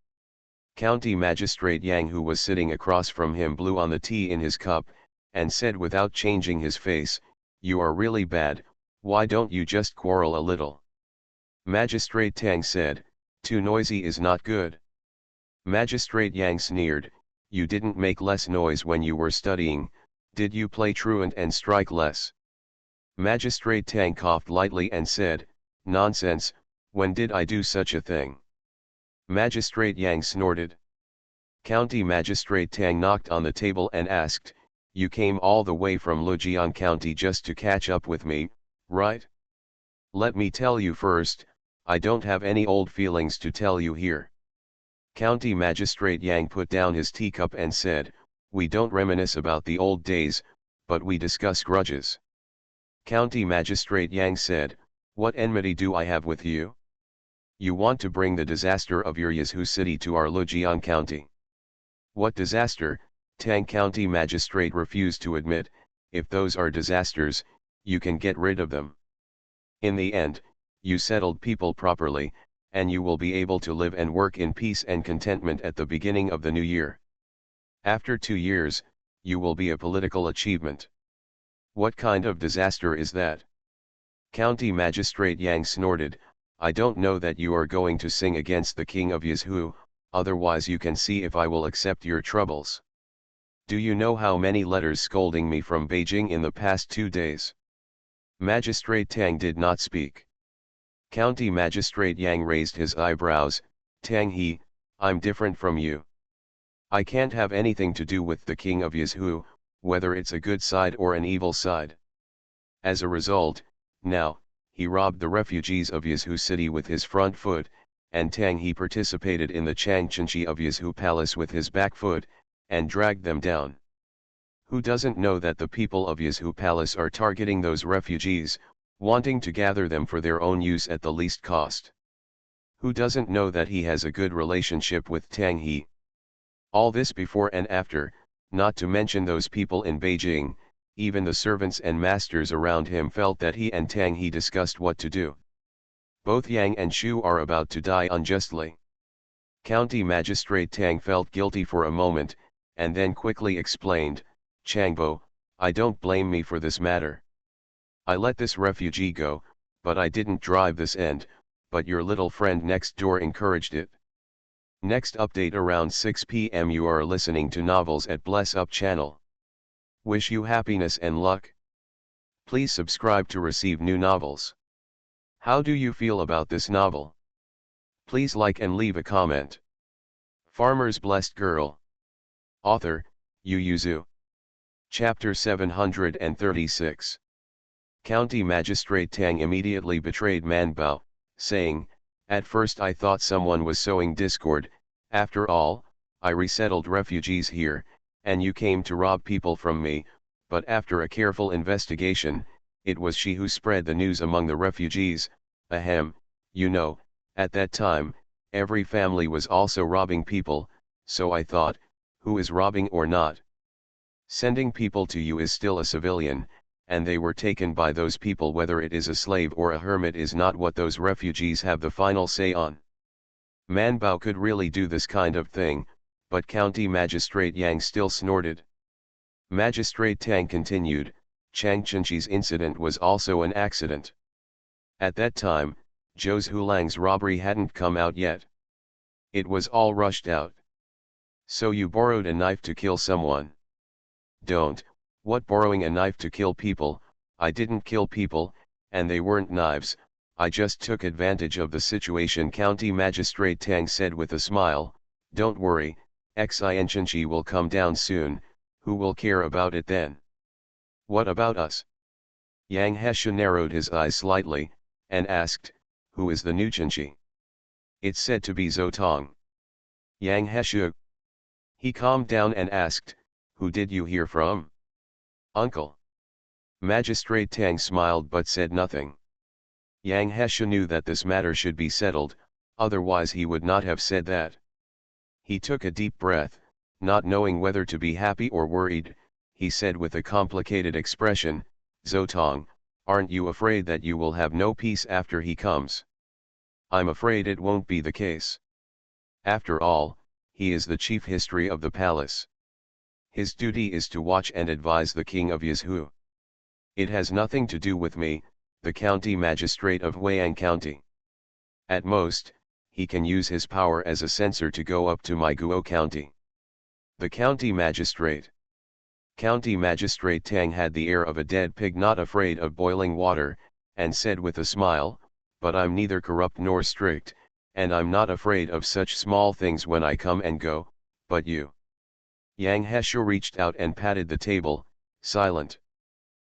County Magistrate Yang, who was sitting across from him, blew on the tea in his cup, and said without changing his face, you are really bad, why don't you just quarrel a little? Magistrate Tang said, too noisy is not good. Magistrate Yang sneered, you didn't make less noise when you were studying, did you play truant and strike less? Magistrate Tang coughed lightly and said, nonsense, when did I do such a thing? Magistrate Yang snorted. County Magistrate Tang knocked on the table and asked, you came all the way from Lujiang County just to catch up with me, right? Let me tell you first, I don't have any old feelings to tell you here. County Magistrate Yang put down his teacup and said, we don't reminisce about the old days, but we discuss grudges. County Magistrate Yang said, what enmity do I have with you? You want to bring the disaster of your Yazhu city to our Lujiang County. What disaster? Tang County Magistrate refused to admit, if those are disasters, you can get rid of them. In the end, you settled people properly, and you will be able to live and work in peace and contentment at the beginning of the new year. After 2 years, you will be a political achievement. What kind of disaster is that? County Magistrate Yang snorted, I don't know that you are going to sing against the king of Yazhu, otherwise you can see if I will accept your troubles. Do you know how many letters scolding me from Beijing in the past 2 days? Magistrate Tang did not speak. County Magistrate Yang raised his eyebrows, Tang He, I'm different from you. I can't have anything to do with the king of Yazhu, whether it's a good side or an evil side. As a result, now, he robbed the refugees of Yazhu city with his front foot, and Tang He participated in the Changchenchi of Yazhu palace with his back foot, and dragged them down. Who doesn't know that the people of Yazhu palace are targeting those refugees, wanting to gather them for their own use at the least cost? Who doesn't know that he has a good relationship with Tang He? All this before and after, not to mention those people in Beijing, even the servants and masters around him felt that he and Tang He discussed what to do. Both Yang and Shu are about to die unjustly. County Magistrate Tang felt guilty for a moment, and then quickly explained, Changbo, I don't blame me for this matter. I let this refugee go, but I didn't drive this end, but your little friend next door encouraged it. Next update around 6 p.m. You are listening to Novels at Bless Up channel. Wish you happiness and luck. Please subscribe to receive new novels. How do you feel about this novel? Please like and leave a comment. Farmer's Blessed Girl. Author, Yu Yuzu. Chapter 736. County Magistrate Tang immediately betrayed Man Bao, saying, "At first I thought someone was sowing discord. After all, I resettled refugees here, and you came to rob people from me, but after a careful investigation, it was she who spread the news among the refugees. Ahem, you know, at that time, every family was also robbing people, so I thought, who is robbing or not? Sending people to you is still a civilian, and they were taken by those people. Whether it is a slave or a hermit is not what those refugees have the final say on." Man Bao could really do this kind of thing, but County Magistrate Yang still snorted. Magistrate Tang continued, "Chang Chenchi's incident was also an accident. At that time, Zhou Hulang's robbery hadn't come out yet. It was all rushed out. So you borrowed a knife to kill someone?" "Don't, what borrowing a knife to kill people? I didn't kill people, and they weren't knives, I just took advantage of the situation," County Magistrate Tang said with a smile. "Don't worry, AncientChina will come down soon, who will care about it then?" "What about us?" Yang Hesha narrowed his eyes slightly, and asked, "Who is the new Chenchi?" "It's said to be Zhou Tong." Yang Hesha. He calmed down and asked, "Who did you hear from?" "Uncle." Magistrate Tang smiled but said nothing. Yang Hesha knew that this matter should be settled, otherwise he would not have said that. He took a deep breath, not knowing whether to be happy or worried. He said with a complicated expression, "Zhou Tong, aren't you afraid that you will have no peace after he comes?" "I'm afraid it won't be the case. After all, he is the chief history of the palace. His duty is to watch and advise the king of Yizhu. It has nothing to do with me, the county magistrate of Huiyang County. At most, he can use his power as a censor to go up to my Guo County." The county magistrate. County Magistrate Tang had the air of a dead pig not afraid of boiling water, and said with a smile, "But I'm neither corrupt nor strict, and I'm not afraid of such small things when I come and go, but you." Yang Hesha reached out and patted the table, silent.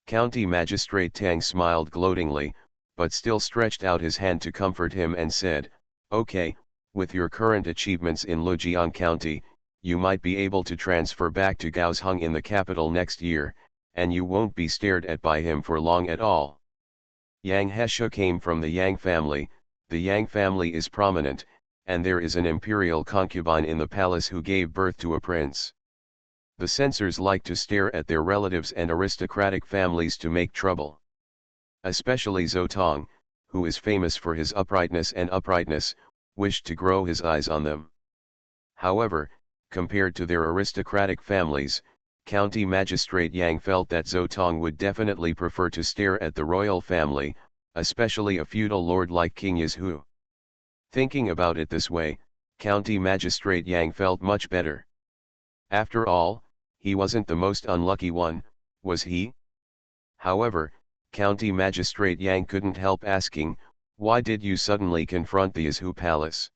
County Magistrate Tang smiled gloatingly, but still stretched out his hand to comfort him and said, "Okay, with your current achievements in Lujiang County, you might be able to transfer back to Kaohsiung in the capital next year, and you won't be stared at by him for long at all." Yang Hesha came from the Yang family. The Yang family is prominent, and there is an imperial concubine in the palace who gave birth to a prince. The censors like to stare at their relatives and aristocratic families to make trouble. Especially Zhou Tong, who is famous for his uprightness and uprightness, wished to grow his eyes on them. However, compared to their aristocratic families, County Magistrate Yang felt that Zhou Tong would definitely prefer to stare at the royal family, especially a feudal lord like King Yizhu. Thinking about it this way, County Magistrate Yang felt much better. After all, he wasn't the most unlucky one, was he? However, County Magistrate Yang couldn't help asking, "Why did you suddenly confront the Yizhu Palace?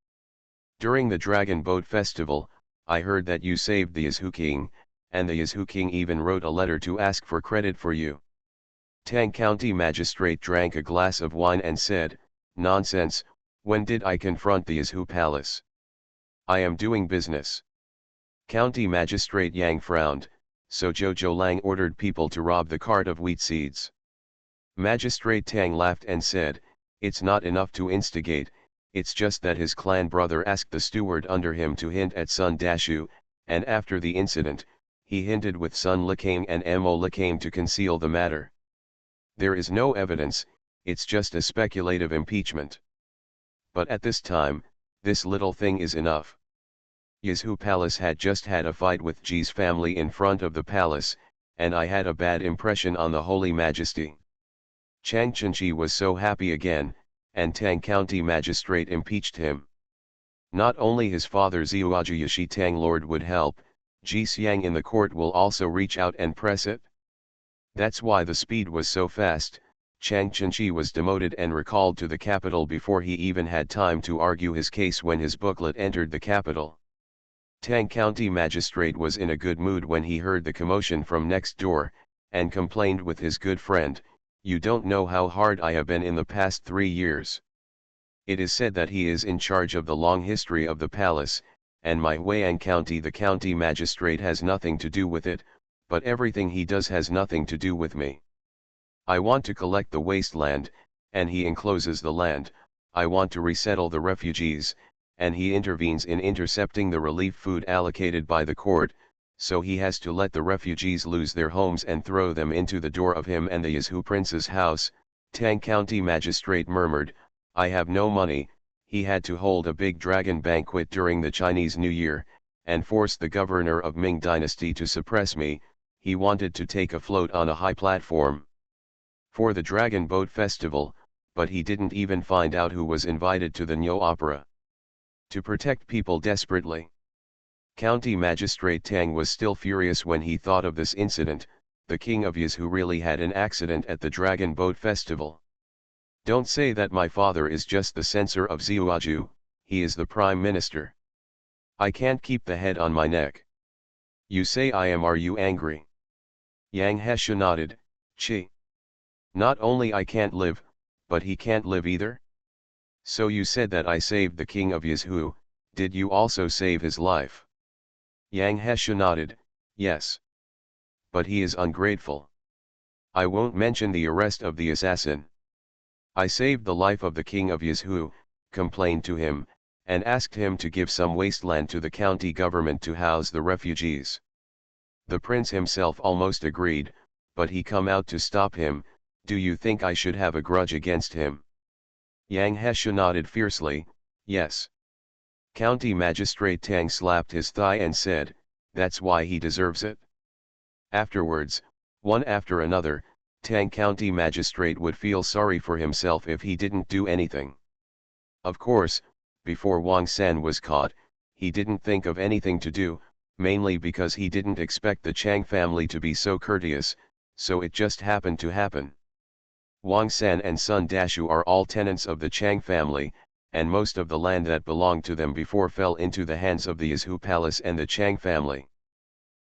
During the Dragon Boat Festival, I heard that you saved the Yizhu King, and the Yizhu King even wrote a letter to ask for credit for you." Tang County Magistrate drank a glass of wine and said, "Nonsense, when did I confront the Yizhu Palace? I am doing business." County Magistrate Yang frowned, so Zhou Lang ordered people to rob the cart of wheat seeds. Magistrate Tang laughed and said, "It's not enough to instigate, it's just that his clan brother asked the steward under him to hint at Sun Dashu, and after the incident, he hinted with Sun Likang and Mo Likang to conceal the matter. There is no evidence, it's just a speculative impeachment. But at this time, this little thing is enough. Yizhu Palace had just had a fight with Ji's family in front of the palace, and I had a bad impression on the Holy Majesty." Chang Chenchi was so happy again, and Tang County Magistrate impeached him. Not only his father Zhuoju Yashi Tang Lord would help, Ji Xiang in the court will also reach out and press it. That's why the speed was so fast. Chang Chenchi was demoted and recalled to the capital before he even had time to argue his case when his booklet entered the capital. Tang County Magistrate was in a good mood when he heard the commotion from next door, and complained with his good friend, "You don't know how hard I have been in the past 3 years. It is said that he is in charge of the long history of the palace, and my Huiyang County the county magistrate has nothing to do with it, but everything he does has nothing to do with me. I want to collect the wasteland, and he encloses the land. I want to resettle the refugees, and he intervenes in intercepting the relief food allocated by the court, so he has to let the refugees lose their homes and throw them into the door of him and the Yazhu prince's house." Tang County Magistrate murmured, "I have no money." He had to hold a big dragon banquet during the Chinese New Year, and force the governor of Ming Dynasty to suppress me. He wanted to take a float on a high platform for the Dragon Boat Festival, but he didn't even find out who was invited to the Nyo Opera. To protect people desperately. County Magistrate Tang was still furious when he thought of this incident. The king of Yazhu really had an accident at the Dragon Boat Festival. Don't say that my father is just the censor of Zhuoju, he is the prime minister. I can't keep the head on my neck. You say I am, are you angry? Yang Hesha nodded, "Chi. Not only I can't live, but he can't live either? So you said that I saved the king of Yazhu, did you also save his life?" Yang Hesha nodded, "Yes. But he is ungrateful. I won't mention the arrest of the assassin. I saved the life of the king of Yazhu, complained to him, and asked him to give some wasteland to the county government to house the refugees. The prince himself almost agreed, but he come out to stop him. Do you think I should have a grudge against him?" Yang Hesha nodded fiercely, "Yes." County Magistrate Tang slapped his thigh and said, "That's why he deserves it." Afterwards, one after another, Tang County Magistrate would feel sorry for himself if he didn't do anything. Of course, before Wang San was caught, he didn't think of anything to do, mainly because he didn't expect the Chang family to be so courteous, so it just happened to happen. Wang San and son Dashu are all tenants of the Chang family, and most of the land that belonged to them before fell into the hands of the Yazhu palace and the Chang family.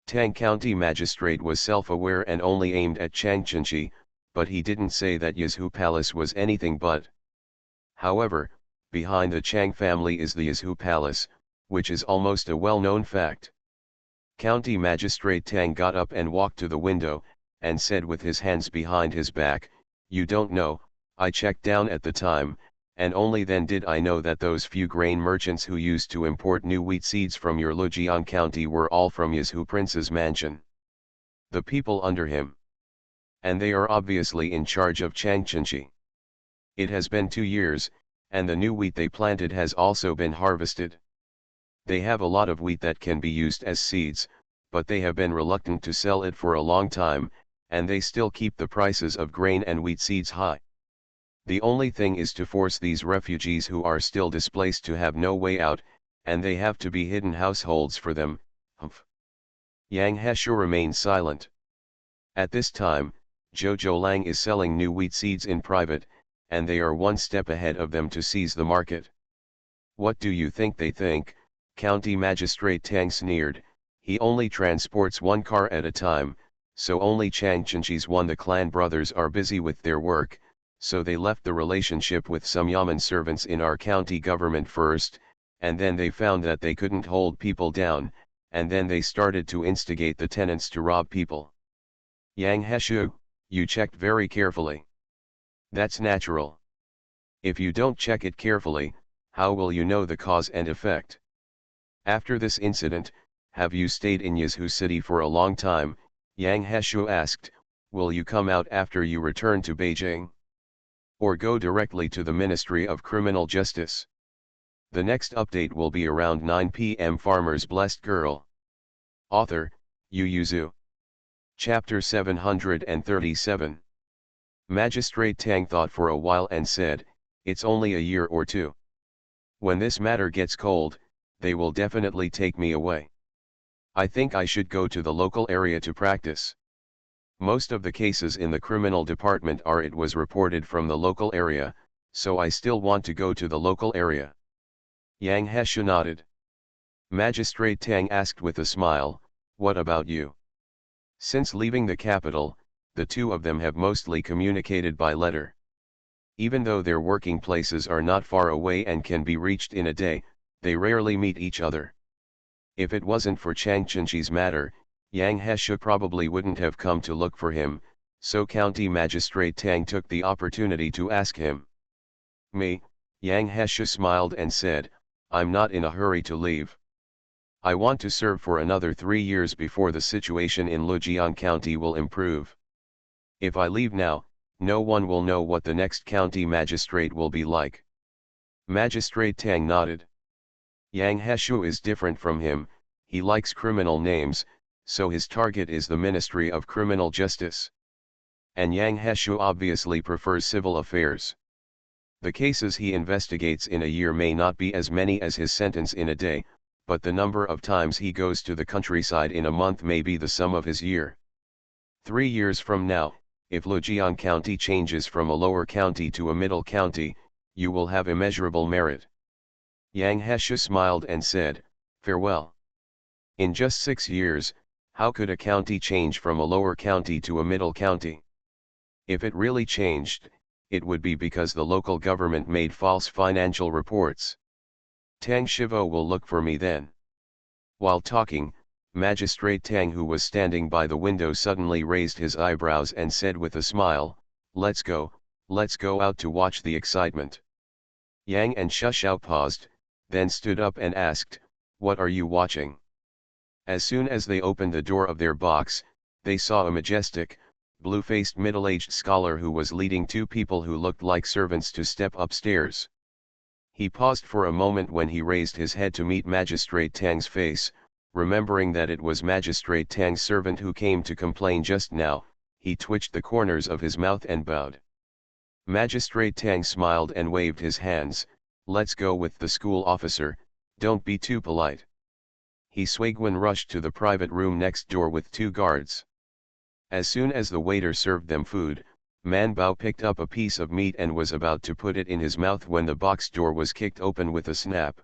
Tang County Magistrate was self-aware and only aimed at Chang Chenchi, but he didn't say that Yazhu palace was anything but. However, behind the Chang family is the Yazhu palace, which is almost a well-known fact. County Magistrate Tang got up and walked to the window, and said with his hands behind his back, "You don't know, I checked down at the time, and only then did I know that those few grain merchants who used to import new wheat seeds from your Lujiang County were all from Yazhu Prince's mansion. The people under him. And they are obviously in charge of Changchenchi. It has been 2 years, and the new wheat they planted has also been harvested. They have a lot of wheat that can be used as seeds, but they have been reluctant to sell it for a long time, and they still keep the prices of grain and wheat seeds high. The only thing is to force these refugees who are still displaced to have no way out, and they have to be hidden households for them." Humph. Yang Hesha remained silent. At this time, Jojo Lang is selling new wheat seeds in private, and they are one step ahead of them to seize the market. "What do you think they think?" County Magistrate Tang sneered. "He only transports one car at a time, so only Chang Chenchi's one. The clan brothers are busy with their work, so they left the relationship with some yamen servants in our county government first, and then they found that they couldn't hold people down, and then they started to instigate the tenants to rob people." Yang Heshu, you checked very carefully. That's natural. If you don't check it carefully, how will you know the cause and effect? After this incident, have you stayed in Yazhu city for a long time? Yang Heshu asked. Will you come out after you return to Beijing? Or go directly to the Ministry of Criminal Justice? The next update will be around 9 p.m. Farmer's Blessed Girl. Author, Yu Yuzu. Chapter 737. Magistrate Tang thought for a while and said, "It's only a year or two. When this matter gets cold, they will definitely take me away. I think I should go to the local area to practice. Most of the cases in the criminal department are it was reported from the local area, so I still want to go to the local area. Yang Hesha nodded. Magistrate Tang asked with a smile, what about you? Since leaving the capital, the two of them have mostly communicated by letter. Even though their working places are not far away and can be reached in a day, they rarely meet each other. If it wasn't for Chang Chenchi's matter, Yang Hesha probably wouldn't have come to look for him, so County Magistrate Tang took the opportunity to ask him. Me, Yang Hesha smiled and said, I'm not in a hurry to leave. I want to serve for another 3 years before the situation in Lujian County will improve. If I leave now, no one will know what the next county magistrate will be like. Magistrate Tang nodded. Yang Heshu is different from him, he likes criminal names, so his target is the Ministry of Criminal Justice. And Yang Heshu obviously prefers civil affairs. The cases he investigates in a year may not be as many as his sentence in a day, but the number of times he goes to the countryside in a month may be the sum of his year. 3 years from now, if Lujian County changes from a lower county to a middle county, you will have immeasurable merit. Yang Hesha smiled and said, farewell. In just 6 years, how could a county change from a lower county to a middle county? If it really changed, it would be because the local government made false financial reports. Tang Shivo will look for me then. While talking, Magistrate Tang, who was standing by the window, suddenly raised his eyebrows and said with a smile, let's go out to watch the excitement. Yang and Shushao paused, then stood up and asked, what are you watching? As soon as they opened the door of their box, they saw a majestic, blue-faced middle-aged scholar who was leading 2 people who looked like servants to step upstairs. He paused for a moment when he raised his head to meet Magistrate Tang's face. Remembering that it was Magistrate Tang's servant who came to complain just now, he twitched the corners of his mouth and bowed. Magistrate Tang smiled and waved his hands, let's go with the school officer, don't be too polite. He Swagwen rushed to the private room next door with 2 guards. As soon as the waiter served them food, Man Bao picked up a piece of meat and was about to put it in his mouth when the box door was kicked open with a snap.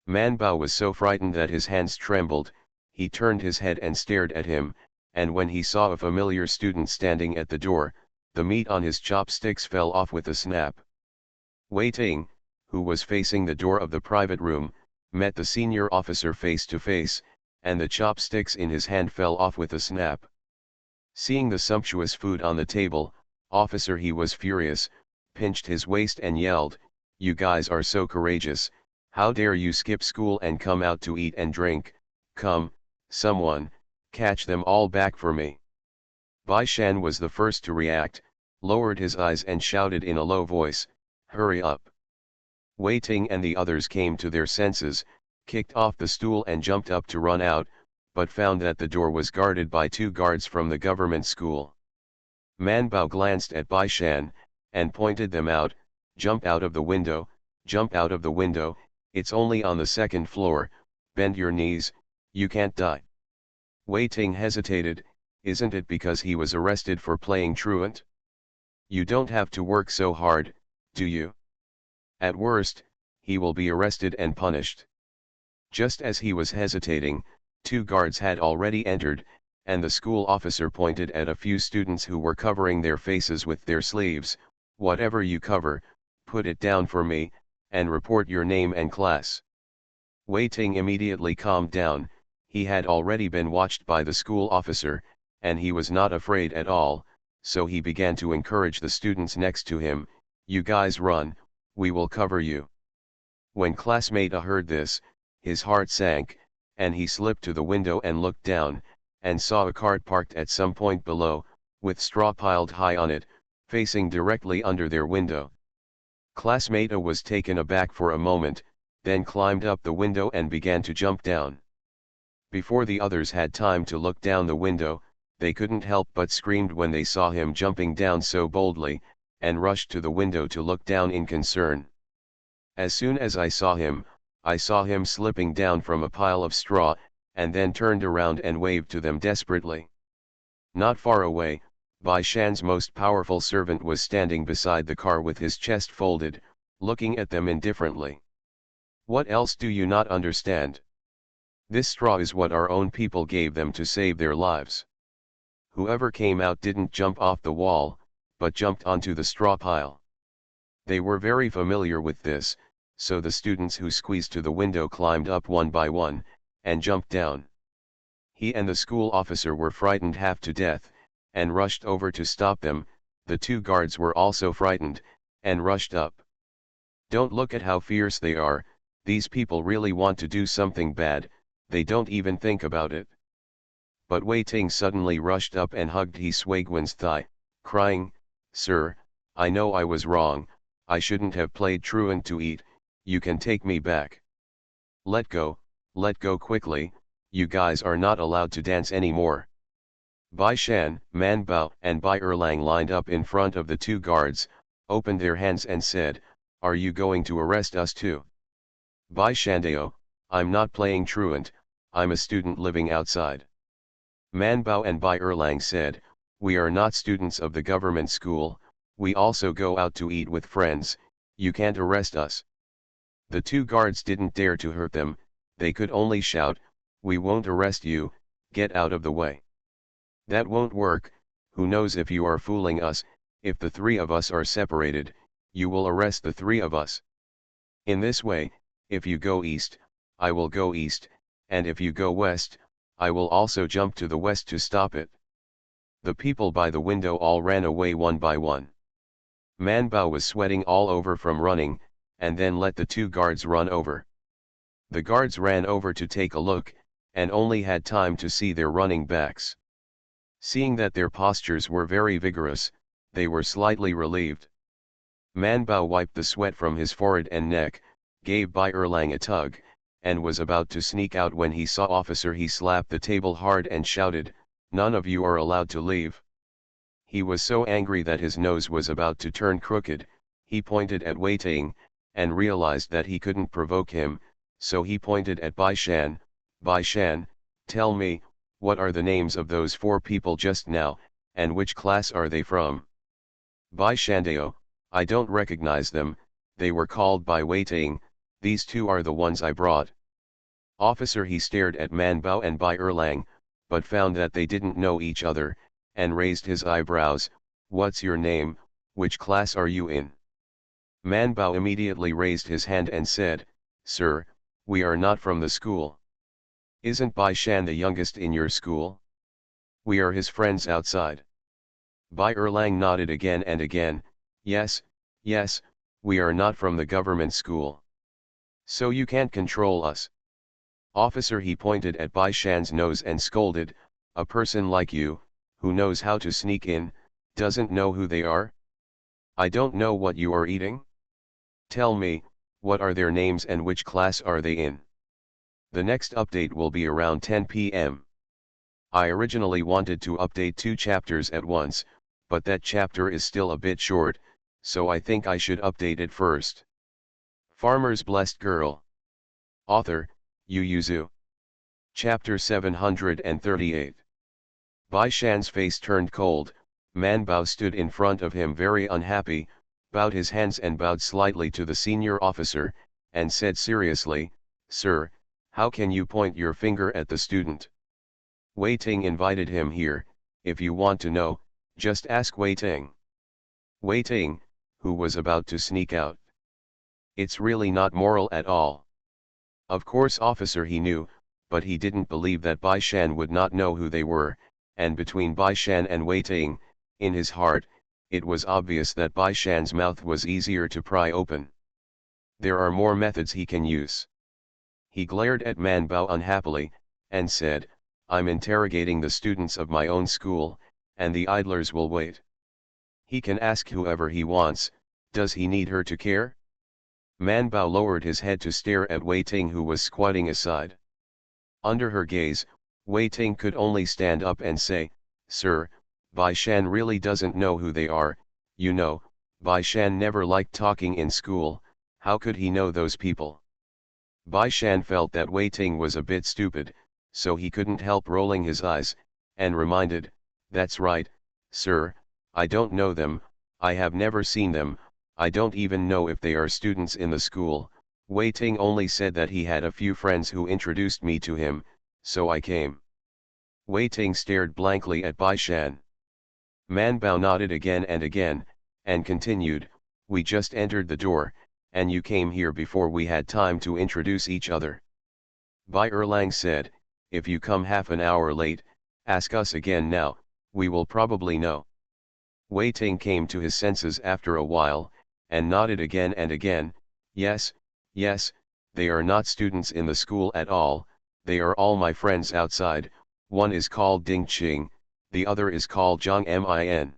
Man Bao was so frightened that his hands trembled. He turned his head and stared at him, and when he saw a familiar student standing at the door, the meat on his chopsticks fell off with a snap. Wei Ting, who was facing the door of the private room, met the senior officer face to face, and the chopsticks in his hand fell off with a snap. Seeing the sumptuous food on the table, officer he was furious, pinched his waist and yelled, you guys are so courageous. How dare you skip school and come out to eat and drink? Come, someone, catch them all back for me. Bai Shan was the first to react, lowered his eyes and shouted in a low voice, hurry up. Wei Ting and the others came to their senses, kicked off the stool and jumped up to run out, but found that the door was guarded by 2 guards from the government school. Man Bao glanced at Bai Shan, and pointed them out, jump out of the window, it's only on the 2nd floor, bend your knees, you can't die. Wei Ting hesitated, isn't it because he was arrested for playing truant? You don't have to work so hard, do you? At worst, he will be arrested and punished. Just as he was hesitating, 2 guards had already entered, and the school officer pointed at a few students who were covering their faces with their sleeves, whatever you cover, put it down for me, and report your name and class. Wei Ting immediately calmed down. He had already been watched by the school officer, and he was not afraid at all, so he began to encourage the students next to him, you guys run, we will cover you. When classmate A heard this, his heart sank, and he slipped to the window and looked down, and saw a cart parked at some point below, with straw piled high on it, facing directly under their window. Classmate A was taken aback for a moment, then climbed up the window and began to jump down. Before the others had time to look down the window, they couldn't help but screamed when they saw him jumping down so boldly, and rushed to the window to look down in concern. As soon as I saw him slipping down from a pile of straw, and then turned around and waved to them desperately. Not far away, Bai Shan's most powerful servant was standing beside the car with his chest folded, looking at them indifferently. What else do you not understand? This straw is what our own people gave them to save their lives. Whoever came out didn't jump off the wall, but jumped onto the straw pile. They were very familiar with this, so the students who squeezed to the window climbed up one by one, and jumped down. He and the school officer were frightened half to death, and rushed over to stop them. The two guards were also frightened, and rushed up. Don't look at how fierce they are, these people really want to do something bad, they don't even think about it. But Wei Ting suddenly rushed up and hugged He Suiguan's thigh, crying, "Sir, I know I was wrong, I shouldn't have played truant to eat, you can take me back. Let go quickly, you guys are not allowed to dance anymore." Bai Shan, Man Bao and Bai Erlang lined up in front of the two guards, opened their hands and said, "Are you going to arrest us too?" Bai Shandao, "I'm not playing truant, I'm a student living outside." Man Bao and Bai Erlang said, "We are not students of the government school, we also go out to eat with friends, you can't arrest us." The two guards didn't dare to hurt them, they could only shout, "We won't arrest you, get out of the way." "That won't work, who knows if you are fooling us, if the three of us are separated, you will arrest the three of us. In this way, if you go east, I will go east, and if you go west, I will also jump to the west to stop it." The people by the window all ran away one by one. Man Bao was sweating all over from running, and then let the two guards run over. The guards ran over to take a look, and only had time to see their running backs. Seeing that their postures were very vigorous, they were slightly relieved. Man Bao wiped the sweat from his forehead and neck, gave Bai Erlang a tug, and was about to sneak out when he saw officer. He slapped the table hard and shouted, "None of you are allowed to leave." He was so angry that his nose was about to turn crooked. He pointed at Wei Ting, and realized that he couldn't provoke him, so he pointed at Bai Shan. "Bai Shan, tell me, what are the names of those four people just now, and which class are they from?" Bai Shandao, "I don't recognize them, they were called by Wei Ting, these two are the ones I brought." Officer, he stared at Man Bao and Bai Erlang, but found that they didn't know each other, and raised his eyebrows. "What's your name, which class are you in?" Man Bao immediately raised his hand and said, "Sir, we are not from the school." "Isn't Bai Shan the youngest in your school?" "We are his friends outside." Bai Erlang nodded again and again, yes, we are not from the government school. "So you can't control us." Officer, he pointed at Bai Shan's nose and scolded, "A person like you, who knows how to sneak in, doesn't know who they are? I don't know what you are eating? Tell me, what are their names and which class are they in?" The next update will be around 10 p.m. I originally wanted to update 2 chapters at once, but that chapter is still a bit short, so I think I should update it first. Farmer's Blessed Girl. Author, Yu Yuzu. Chapter 738. Bai Shan's face turned cold. Man Bao stood in front of him very unhappy, bowed his hands and bowed slightly to the senior officer, and said seriously, "Sir, how can you point your finger at the student? Wei Ting invited him here, if you want to know, just ask Wei Ting." Wei Ting, who was about to sneak out. "It's really not moral at all." Of course officer, he knew, but he didn't believe that Bai Shan would not know who they were, and between Bai Shan and Wei Ting, in his heart, it was obvious that Bai Shan's mouth was easier to pry open. There are more methods he can use. He glared at Man Bao unhappily, and said, "I'm interrogating the students of my own school, and the idlers will wait. He can ask whoever he wants, does he need her to care?" Man Bao lowered his head to stare at Wei Ting, who was squatting aside. Under her gaze, Wei Ting could only stand up and say, "Sir, Bai Shan really doesn't know who they are, you know, Bai Shan never liked talking in school, How could he know those people? Bai Shan felt that Wei Ting was a bit stupid, so he couldn't help rolling his eyes, and reminded, "That's right, sir, I don't know them, I have never seen them, I don't even know if they are students in the school. Wei Ting only said that he had a few friends who introduced me to him, so I came." Wei Ting stared blankly at Bai Shan. Man Bao nodded again, and continued, "We just entered the door, and you came here before we had time to introduce each other." Bai Erlang said, "If you come half an hour late, ask us again now, we will probably know." Wei Ting came to his senses after a while, and nodded again, "Yes, yes, they are not students in the school at all, they are all my friends outside, one is called Ding Qing, the other is called Zhang Min."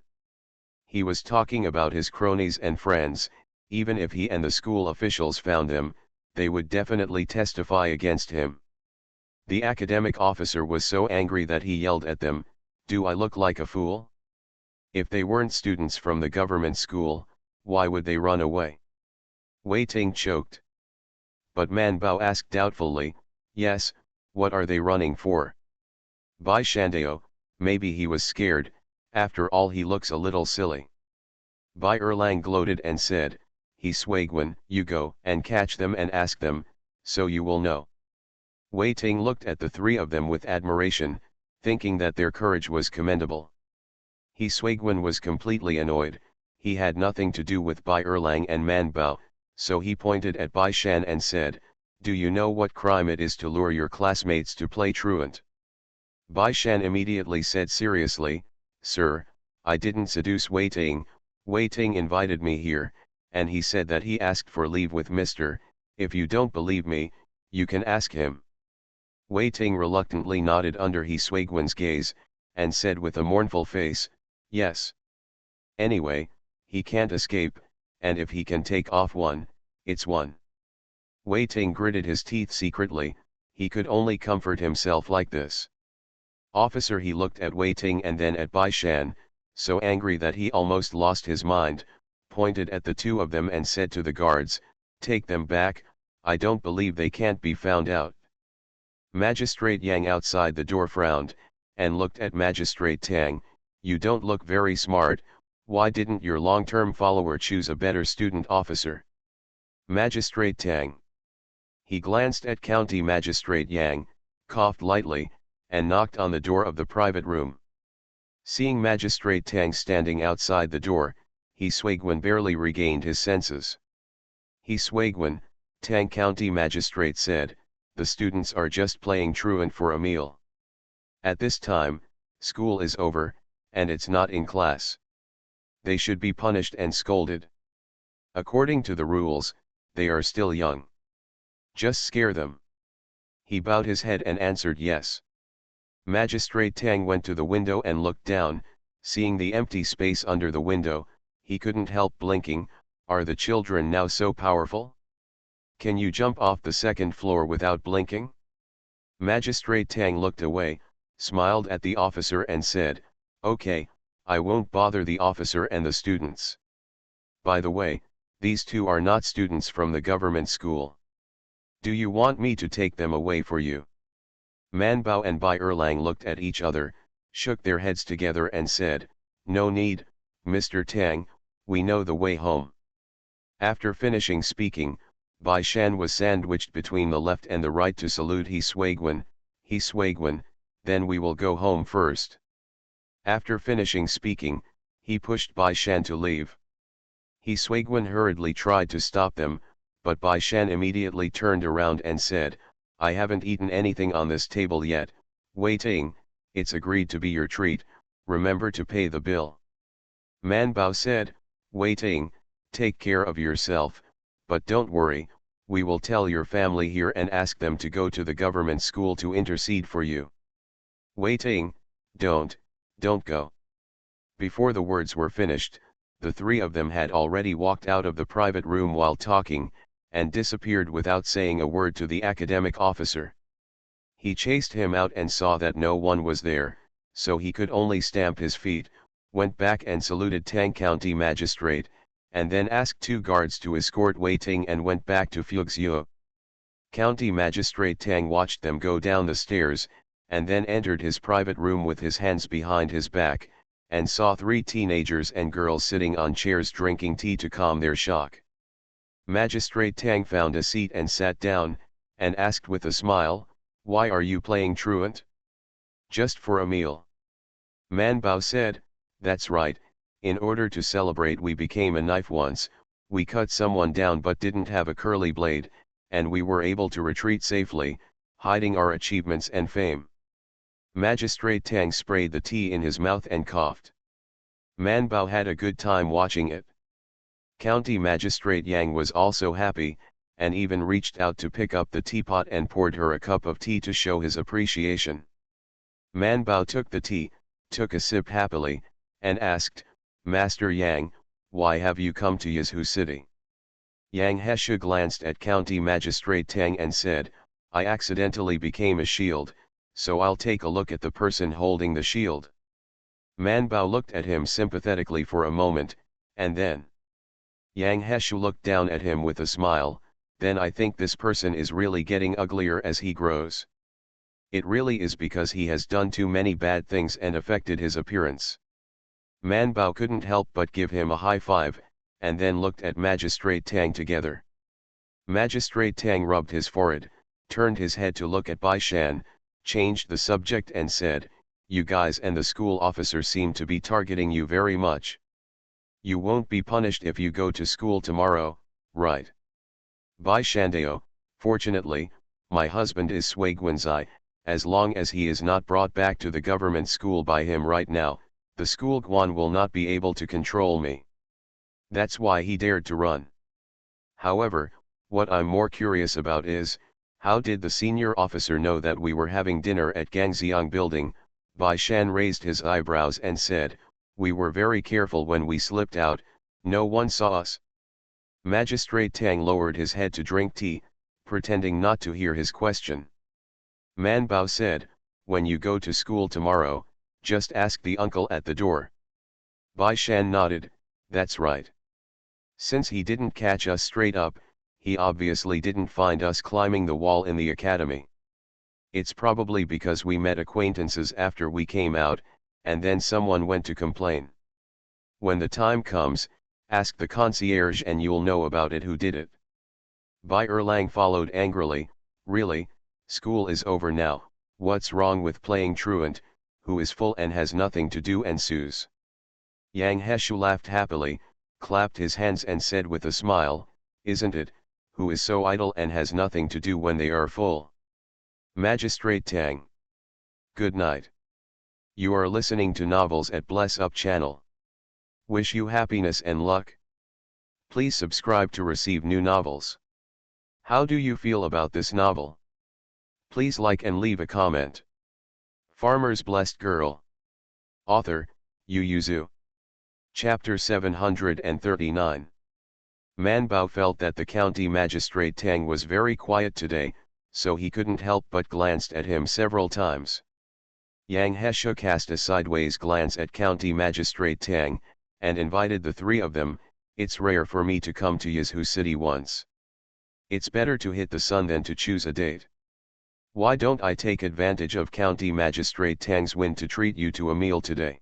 He was talking about his cronies and friends. Even if he and the school officials found them, they would definitely testify against him. The academic officer was so angry that he yelled at them, "Do I look like a fool? If they weren't students from the government school, why would they run away?" Wei Ting choked. But Man Bao asked doubtfully, "Yes, what are they running for?" Bai Shandao, maybe he was scared, after all he looks a little silly. Bai Erlang gloated and said, "He Swaigwen, you go and catch them and ask them, so you will know." Wei Ting looked at the three of them with admiration, thinking that their courage was commendable. He Swaigwen was completely annoyed, he had nothing to do with Bai Erlang and Man Bao, so he pointed at Bai Shan and said, "Do you know what crime it is to lure your classmates to play truant?" Bai Shan immediately said seriously, "Sir, I didn't seduce Wei Ting. Wei Ting invited me here, and he said that he asked for leave with Mr. If you don't believe me, you can ask him." Wei Ting reluctantly nodded under He Swaigwen's gaze, and said with a mournful face, "Yes. Anyway, he can't escape, and if he can take off one, it's one." Wei Ting gritted his teeth secretly, he could only comfort himself like this. "Officer," he looked at Wei Ting and then at Bai Shan, so angry that he almost lost his mind, pointed at the two of them and said to the guards, "Take them back, I don't believe they can't be found out." Magistrate Yang outside the door frowned, and looked at Magistrate Tang, "You don't look very smart, why didn't your long-term follower choose a better student officer?" Magistrate Tang. He glanced at County Magistrate Yang, coughed lightly, and knocked on the door of the private room. Seeing Magistrate Tang standing outside the door, He Swaigwen barely regained his senses. "He Swaigwen," Tang County Magistrate said, "the students are just playing truant for a meal. At this time, school is over, and it's not in class. They should be punished and scolded. According to the rules, they are still young. Just scare them." He bowed his head and answered yes. Magistrate Tang went to the window and looked down, seeing the empty space under the window, he couldn't help blinking. Are the children now so powerful? Can you jump off the second floor without blinking? Magistrate Tang looked away, smiled at the officer and said, "Okay, I won't bother the officer and the students. By the way, these two are not students from the government school. Do you want me to take them away for you?" Man Bao and Bai Erlang looked at each other, shook their heads together and said, "No need, Mr. Tang, we know the way home." After finishing speaking, Bai Shan was sandwiched between the left and the right to salute He Swaigwen, "Then we will go home first." After finishing speaking, he pushed Bai Shan to leave. He Swaigwen hurriedly tried to stop them, but Bai Shan immediately turned around and said, "I haven't eaten anything on this table yet, Wei Ting, it's agreed to be your treat, remember to pay the bill." Man Bao said, "Wei Ting, take care of yourself, but don't worry, we will tell your family here and ask them to go to the government school to intercede for you." "Wei Ting, don't go." Before the words were finished, the three of them had already walked out of the private room while talking, and disappeared without saying a word to the academic officer. He chased him out and saw that no one was there, so he could only stamp his feet, went back and saluted Tang County Magistrate, and then asked two guards to escort Wei Ting and went back to Fuxiu. County Magistrate Tang watched them go down the stairs, and then entered his private room with his hands behind his back, and saw three teenagers and girls sitting on chairs drinking tea to calm their shock. Magistrate Tang found a seat and sat down, and asked with a smile, "Why are you playing truant?" "Just for a meal." Man Bao said, "That's right, in order to celebrate we became a knife once, we cut someone down but didn't have a curly blade, and we were able to retreat safely, hiding our achievements and fame." Magistrate Tang sprayed the tea in his mouth and coughed. Man Bao had a good time watching it. County Magistrate Yang was also happy, and even reached out to pick up the teapot and poured her a cup of tea to show his appreciation. Man Bao took the tea, took a sip happily, and asked, "Master Yang, why have you come to Yazhu City?" Yang Hesha glanced at County Magistrate Tang and said, "I accidentally became a shield, so I'll take a look at the person holding the shield." Man Bao looked at him sympathetically for a moment, and then Yang Heshu looked down at him with a smile, "Then I think this person is really getting uglier as he grows. It really is because he has done too many bad things and affected his appearance." Man Bao couldn't help but give him a high five, and then looked at Magistrate Tang together. Magistrate Tang rubbed his forehead, turned his head to look at Bai Shan, changed the subject and said, "You guys and the school officer seem to be targeting you very much. You won't be punished if you go to school tomorrow, right?" Bai Shandao, "Fortunately, my husband is Sui Guanzai, as long as he is not brought back to the government school by him right now, the school Guan will not be able to control me. That's why he dared to run. However, what I'm more curious about is, how did the senior officer know that we were having dinner at Gangxiang building?" Bai Shan raised his eyebrows and said, "We were very careful when we slipped out, no one saw us." Magistrate Tang lowered his head to drink tea, pretending not to hear his question. Man Bao said, "When you go to school tomorrow, just ask the uncle at the door." Bai Shan nodded, "That's right." Since he didn't catch us straight up, he obviously didn't find us climbing the wall in the academy. It's probably because we met acquaintances after we came out, and then someone went to complain. When the time comes, ask the concierge and you'll know about it who did it. Bai Erlang followed angrily, "Really, school is over now, what's wrong with playing truant, who is full and has nothing to do and sues?" Yang Heshu laughed happily, clapped his hands and said with a smile, "Isn't it, who is so idle and has nothing to do when they are full?" Magistrate Tang. Good night. You are listening to Novels at Bless Up channel. Wish you happiness and luck. Please subscribe to receive new novels. How do you feel about this novel? Please like and leave a comment. Farmer's Blessed Girl. Author, Yu Yuzu. Chapter 739. Man Bao felt that the county magistrate Tang was very quiet today, so he couldn't help but glanced at him several times. Yang Hesha cast a sideways glance at county magistrate Tang, and invited the three of them. "It's rare for me to come to Yazhu City once. It's better to hit the sun than to choose a date. Why don't I take advantage of County Magistrate Tang's win to treat you to a meal today?"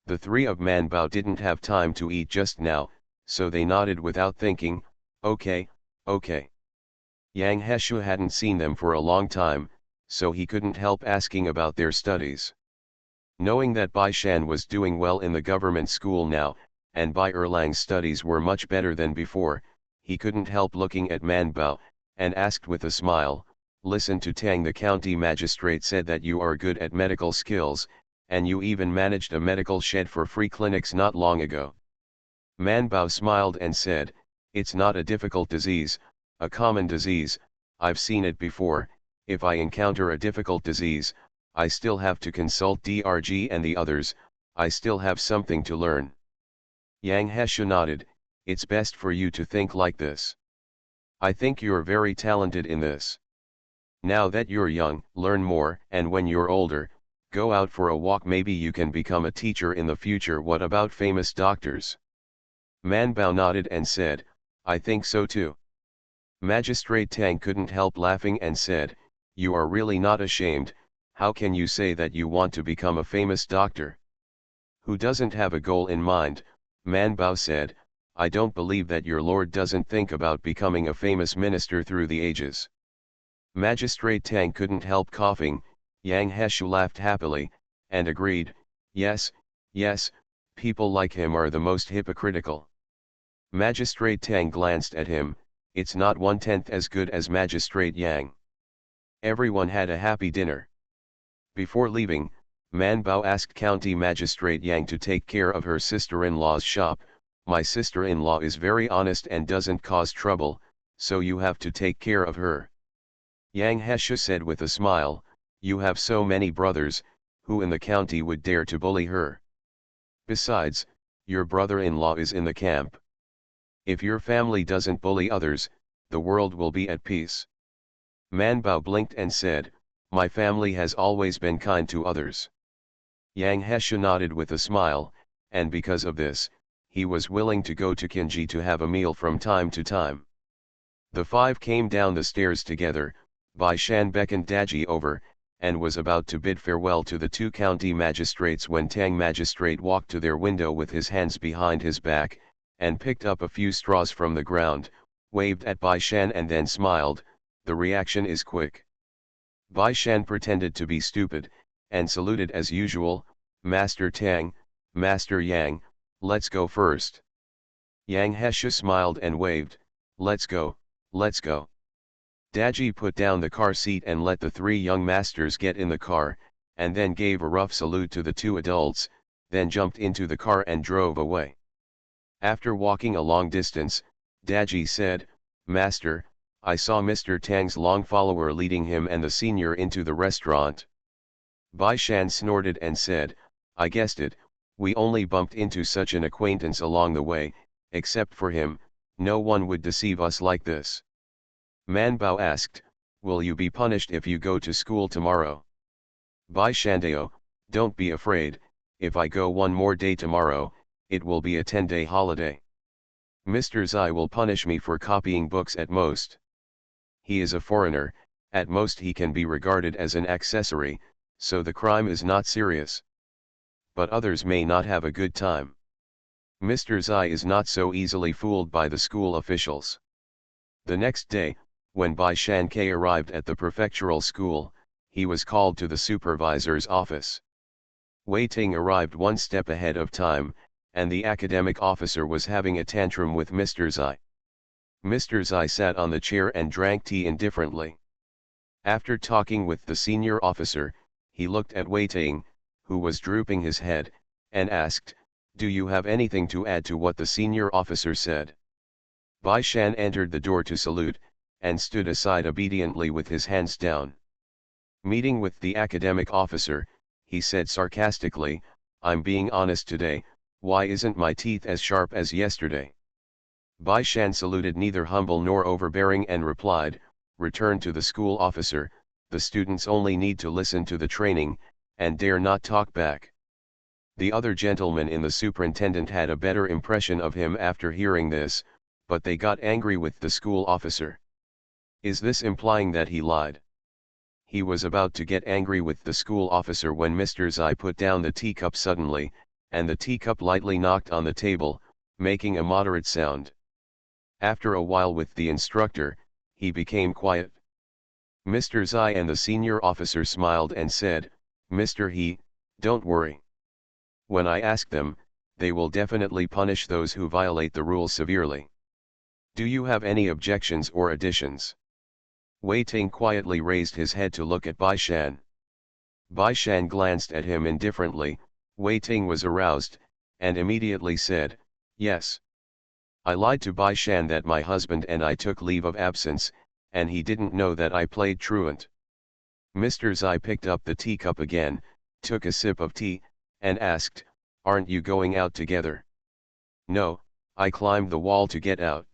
The three of Man Bao didn't have time to eat just now, so they nodded without thinking, "Okay, okay." Yang Heshu hadn't seen them for a long time, so he couldn't help asking about their studies. Knowing that Bai Shan was doing well in the government school now, and Bai Erlang's studies were much better than before, he couldn't help looking at Man Bao, and asked with a smile, "Listen to Tang, the county magistrate said that you are good at medical skills, and you even managed a medical shed for free clinics not long ago." Man Bao smiled and said, "It's not a difficult disease, a common disease, I've seen it before. If I encounter a difficult disease, I still have to consult DRG and the others, I still have something to learn." Yang Hesha nodded, "It's best for you to think like this. I think you're very talented in this. Now that you're young, learn more, and when you're older, go out for a walk, maybe you can become a teacher in the future. What about famous doctors? Man Bao nodded and said, I think so too. Magistrate Tang couldn't help laughing and said, you are really not ashamed, how can you say that you want to become a famous doctor? Who doesn't have a goal in mind? Man Bao said, I don't believe that your lord doesn't think about becoming a famous minister through the ages. Magistrate Tang couldn't help coughing. Yang Heshu laughed happily, and agreed, yes, yes, people like him are the most hypocritical. Magistrate Tang glanced at him, it's not 1/10 as good as Magistrate Yang. Everyone had a happy dinner. Before leaving, Man Bao asked County Magistrate Yang to take care of her sister-in-law's shop. My sister-in-law is very honest and doesn't cause trouble, so you have to take care of her. Yang Hesha said with a smile, you have so many brothers, who in the county would dare to bully her? Besides, your brother-in-law is in the camp. If your family doesn't bully others, the world will be at peace. Man Bao blinked and said, my family has always been kind to others. Yang Hesha nodded with a smile, and because of this, he was willing to go to Kinji to have a meal from time to time. The five came down the stairs together. Bai Shan beckoned Daji over, and was about to bid farewell to the two county magistrates when Tang Magistrate walked to their window with his hands behind his back, and picked up a few straws from the ground, waved at Bai Shan and then smiled. The reaction is quick. Bai Shan pretended to be stupid, and saluted as usual, Master Tang, Master Yang, let's go first. Yang Hesha smiled and waved, let's go, let's go. Daji put down the car seat and let the three young masters get in the car, and then gave a rough salute to the two adults, then jumped into the car and drove away. After walking a long distance, Daji said, Master, I saw Mr. Tang's long follower leading him and the senior into the restaurant. Bai Shan snorted and said, I guessed it, we only bumped into such an acquaintance along the way, except for him, no one would deceive us like this. Man Bao asked, will you be punished if you go to school tomorrow? Bai Shandao, don't be afraid, if I go one more day tomorrow, it will be a 10-day holiday. Mr. Zai will punish me for copying books at most. He is a foreigner, at most he can be regarded as an accessory, so the crime is not serious. But others may not have a good time. Mr. Zai is not so easily fooled by the school officials. The next day, when Bai Shan-Ke arrived at the prefectural school, he was called to the supervisor's office. Wei Ting arrived one step ahead of time, and the academic officer was having a tantrum with Mr. Zai. Mr. Zai sat on the chair and drank tea indifferently. After talking with the senior officer, he looked at Wei Ting, who was drooping his head, and asked, do you have anything to add to what the senior officer said? Bai Shan entered the door to salute, and stood aside obediently with his hands down. Meeting with the academic officer, he said sarcastically, I'm being honest today, why isn't my teeth as sharp as yesterday? Bai Shan saluted neither humble nor overbearing and replied, return to the school officer, the students only need to listen to the training, and dare not talk back. The other gentlemen in the superintendent had a better impression of him after hearing this, but they got angry with the school officer. Is this implying that he lied? He was about to get angry with the school officer when Mr. Zai put down the teacup suddenly, and the teacup lightly knocked on the table, making a moderate sound. After a while with the instructor, he became quiet. Mr. Zai and the senior officer smiled and said, Mr. He, don't worry. When I ask them, they will definitely punish those who violate the rules severely. Do you have any objections or additions? Wei Ting quietly raised his head to look at Bai Shan. Bai Shan glanced at him indifferently. Wei Ting was aroused, and immediately said, yes. I lied to Bai Shan that my husband and I took leave of absence, and he didn't know that I played truant. Mr. Zai picked up the teacup again, took a sip of tea, and asked, aren't you going out together? No, I climbed the wall to get out.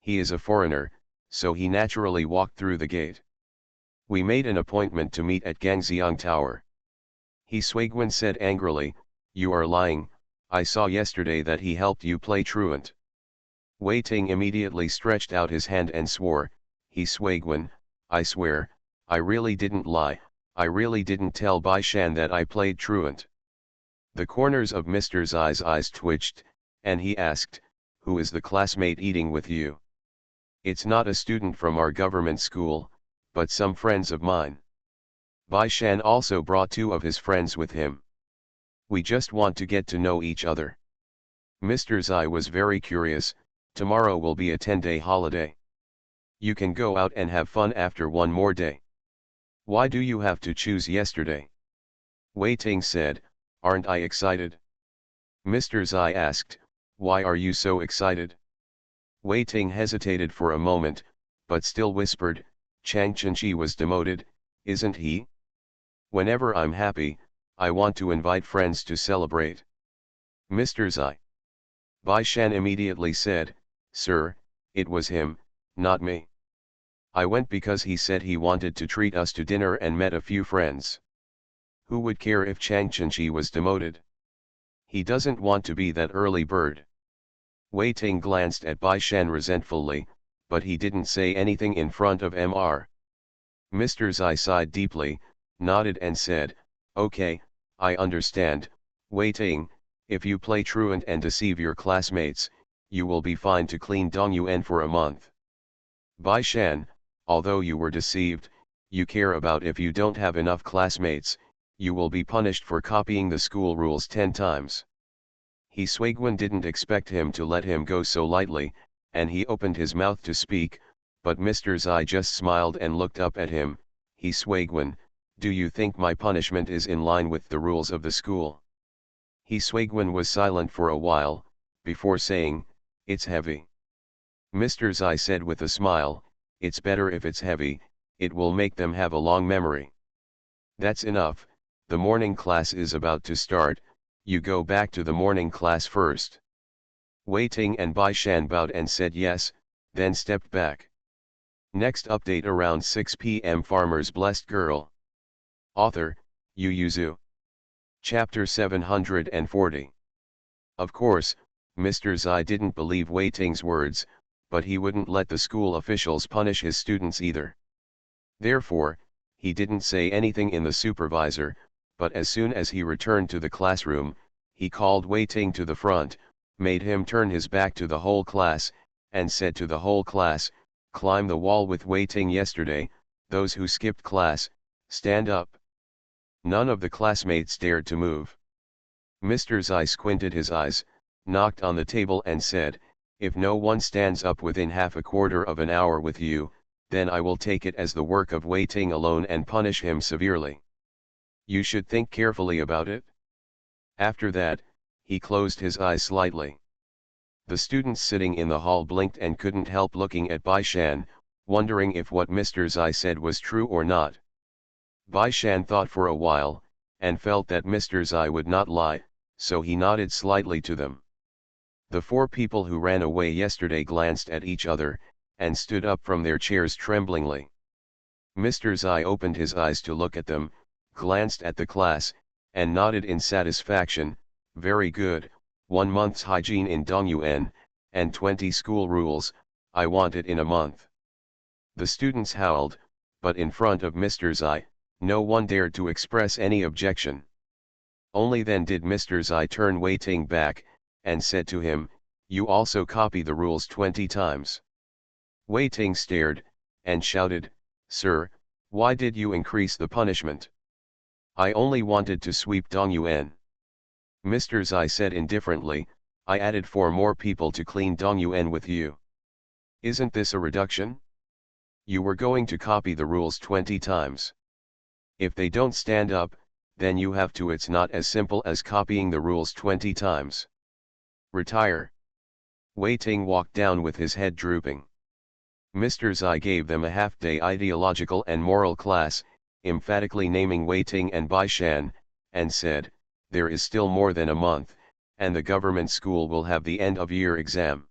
He is a foreigner, so he naturally walked through the gate. We made an appointment to meet at Gangxiang Tower. He Suiguan said angrily, you are lying, I saw yesterday that he helped you play truant. Wei Ting immediately stretched out his hand and swore, he Swaigwen, I swear, I really didn't lie, I really didn't tell Bai Shan that I played truant. The corners of Mr. Zai's eyes twitched, and he asked, who is the classmate eating with you? It's not a student from our government school, but some friends of mine. Bai Shan also brought 2 of his friends with him. We just want to get to know each other. Mr. Zai was very curious. Tomorrow will be a 10-day holiday. You can go out and have fun after one more day. Why do you have to choose yesterday? Wei Ting said, aren't I excited? Mr. Zai asked, why are you so excited? Wei Ting hesitated for a moment, but still whispered, Chang Chenchi was demoted, isn't he? Whenever I'm happy, I want to invite friends to celebrate. Mr. Zai. Bai Shan immediately said, Sir, it was him, not me. I went because he said he wanted to treat us to dinner and met a few friends. Who would care if Chang Chenchi was demoted? He doesn't want to be that early bird. Wei Ting glanced at Bai Shan resentfully, but he didn't say anything in front of Mr. Mr. Zai sighed deeply, nodded and said, okay, I understand, Wei Ting, if you play truant and deceive your classmates, you will be fined to clean Dongyuan for a month. Bai Shan, although you were deceived, you care about if you don't have enough classmates, you will be punished for copying the school rules 10 times. He Swaigwen didn't expect him to let him go so lightly, and he opened his mouth to speak, but Mr. Zai just smiled and looked up at him. He Swaigwen, do you think my punishment is in line with the rules of the school? He Swaigwen was silent for a while, before saying, it's heavy. Mr. Zai said with a smile, it's better if it's heavy, it will make them have a long memory. That's enough, the morning class is about to start, you go back to the morning class first. Wei Ting and Bai Shan bowed and said yes, then stepped back. Next update around 6 p.m. Farmer's Blessed Girl. Author, Yu Yuzu. Chapter 740. Of course, Mr. Zai didn't believe Wei Ting's words, but he wouldn't let the school officials punish his students either. Therefore, he didn't say anything in the supervisor, but as soon as he returned to the classroom, he called Wei Ting to the front, made him turn his back to the whole class, and said to the whole class, climb the wall with Wei Ting yesterday, those who skipped class, stand up. None of the classmates dared to move. Mr. Zai squinted his eyes, knocked on the table and said, if no one stands up within half a quarter of an hour with you, then I will take it as the work of Wei Ting alone and punish him severely. You should think carefully about it. After that, he closed his eyes slightly. The students sitting in the hall blinked and couldn't help looking at Bai Shan, wondering if what Mr. Zai said was true or not. Bai Shan thought for a while, and felt that Mr. Zai would not lie, so he nodded slightly to them. The 4 people who ran away yesterday glanced at each other, and stood up from their chairs tremblingly. Mr. Zai opened his eyes to look at them, glanced at the class, and nodded in satisfaction, very good, 1 month's hygiene in Dongyuan, and 20 school rules, I want it in a month. The students howled, but in front of Mr. Zai, no one dared to express any objection. Only then did Mr. Zai turn Wei Ting back, and said to him, you also copy the rules 20 times. Wei Ting stared, and shouted, Sir, why did you increase the punishment? I only wanted to sweep Dongyuan. Mr. Zai said indifferently, I added 4 more people to clean Dongyuan with you. Isn't this a reduction? You were going to copy the rules 20 times. If they don't stand up, then you have to. It's not as simple as copying the rules 20 times. Retire. Wei Ting walked down with his head drooping. Mr. Zai gave them a half-day ideological and moral class, emphatically naming Wei Ting and Bai Shan, and said, there is still more than a month, and the government school will have the end-of-year exam.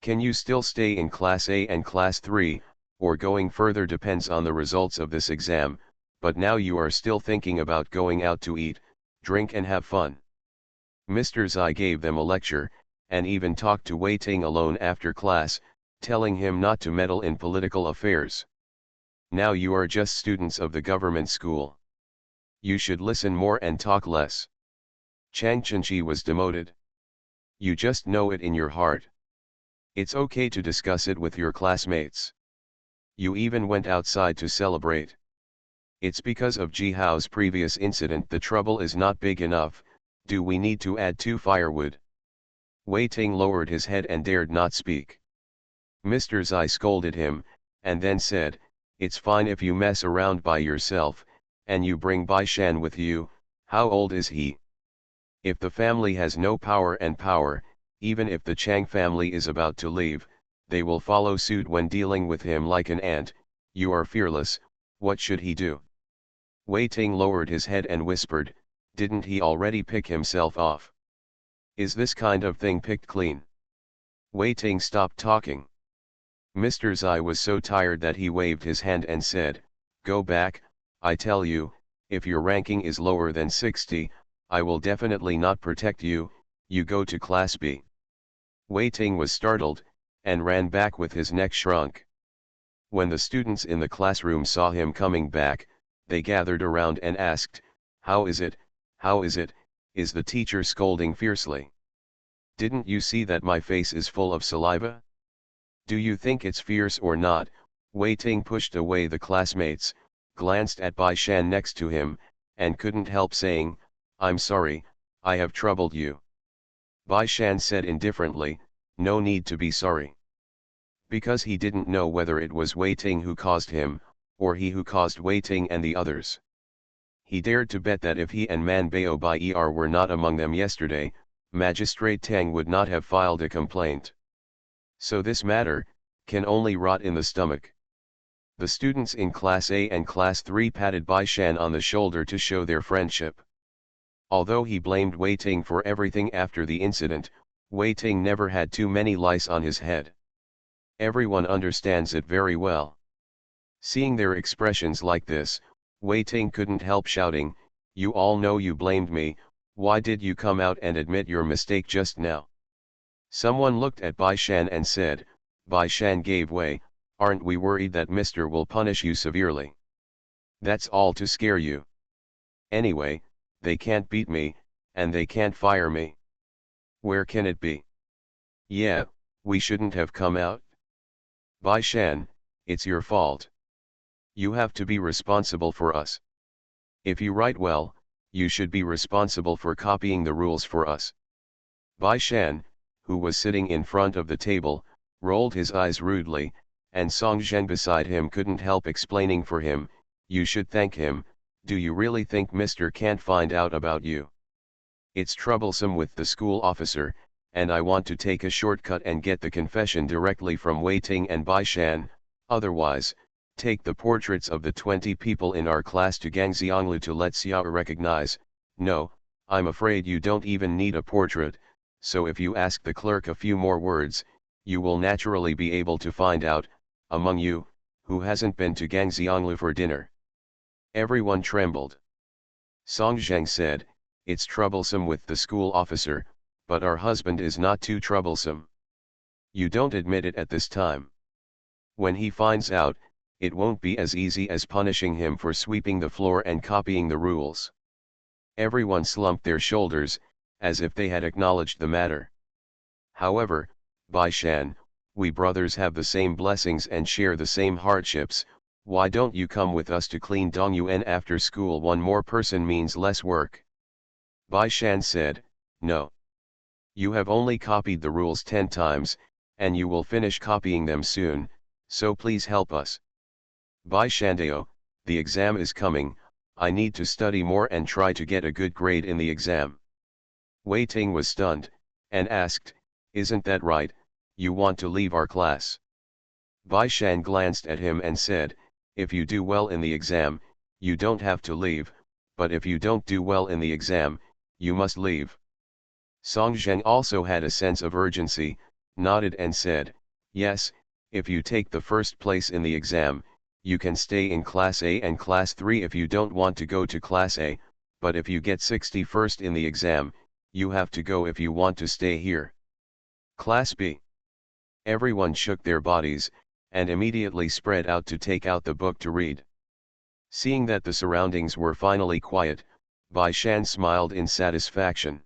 Can you still stay in Class A and Class 3, or going further depends on the results of this exam, but now you are still thinking about going out to eat, drink and have fun. Mr. Zai gave them a lecture, and even talked to Wei Ting alone after class, telling him not to meddle in political affairs. Now you are just students of the government school. You should listen more and talk less. Chang Chenqi was demoted. You just know it in your heart. It's okay to discuss it with your classmates. You even went outside to celebrate. It's because of Ji Hao's previous incident the trouble is not big enough. Do we need to add 2 firewood? Wei Ting lowered his head and dared not speak. Mr. Zai scolded him, and then said, "It's fine if you mess around by yourself, and you bring Bai Shan with you. How old is he? If the family has no power, even if the Chang family is about to leave, they will follow suit when dealing with him like an ant. You are fearless, what should he do?" Wei Ting lowered his head and whispered, "Didn't he already pick himself off? Is this kind of thing picked clean?" Wei Ting stopped talking. Mr. Zai was so tired that he waved his hand and said, "Go back, I tell you, if your ranking is lower than 60, I will definitely not protect you, you go to class B." Wei Ting was startled, and ran back with his neck shrunk. When the students in the classroom saw him coming back, they gathered around and asked, How is it, is the teacher scolding fiercely? Didn't you see that my face is full of saliva? Do you think it's fierce or not?" Wei Ting pushed away the classmates, glanced at Bai Shan next to him, and couldn't help saying, "I'm sorry, I have troubled you." Bai Shan said indifferently, "No need to be sorry." Because he didn't know whether it was Wei Ting who caused him, or he who caused Wei Ting and the others. He dared to bet that if he and Man Bao Bai were not among them yesterday, Magistrate Tang would not have filed a complaint. So this matter can only rot in the stomach. The students in Class A and Class 3 patted Bai Shan on the shoulder to show their friendship. Although he blamed Wei Ting for everything after the incident, Wei Ting never had too many lice on his head. Everyone understands it very well. Seeing their expressions like this, Wei Ting couldn't help shouting, "You all know you blamed me, why did you come out and admit your mistake just now?" Someone looked at Bai Shan and said, Bai Shan gave way, "Aren't we worried that Mr. will punish you severely? That's all to scare you. Anyway, they can't beat me, and they can't fire me. Where can it be? Yeah, we shouldn't have come out. Bai Shan, it's your fault. You have to be responsible for us. If you write well, you should be responsible for copying the rules for us." Bai Shan, who was sitting in front of the table, rolled his eyes rudely, and Song Zheng beside him couldn't help explaining for him, "You should thank him, do you really think Mr. can't find out about you? It's troublesome with the school officer, and I want to take a shortcut and get the confession directly from Wei Ting and Bai Shan, otherwise, take the portraits of the 20 people in our class to Gang Xianglu to let Xiao recognize. No, I'm afraid you don't even need a portrait, so if you ask the clerk a few more words, you will naturally be able to find out, among you, who hasn't been to Gang Xianglu for dinner." Everyone trembled. Song Zheng said, "It's troublesome with the school officer, but our husband is not too troublesome. You don't admit it at this time. When he finds out, it won't be as easy as punishing him for sweeping the floor and copying the rules." Everyone slumped their shoulders, as if they had acknowledged the matter. "However, Bai Shan, we brothers have the same blessings and share the same hardships, why don't you come with us to clean Dongyuan after school? One more person means less work." Bai Shan said, "No. You have only copied the rules 10 times, and you will finish copying them soon, so please help us." "Bai Shandao, the exam is coming, I need to study more and try to get a good grade in the exam." Wei Ting was stunned, and asked, "Isn't that right, you want to leave our class?" Bai Shan glanced at him and said, "If you do well in the exam, you don't have to leave, but if you don't do well in the exam, you must leave." Song Zheng also had a sense of urgency, nodded and said, "Yes, if you take the first place in the exam, you can stay in Class A and Class 3 if you don't want to go to Class A, but if you get 61st in the exam, You have to go if you want to stay here. Class B. Everyone shook their bodies, and immediately spread out to take out the book to read. Seeing that the surroundings were finally quiet, Bai Shan smiled in satisfaction.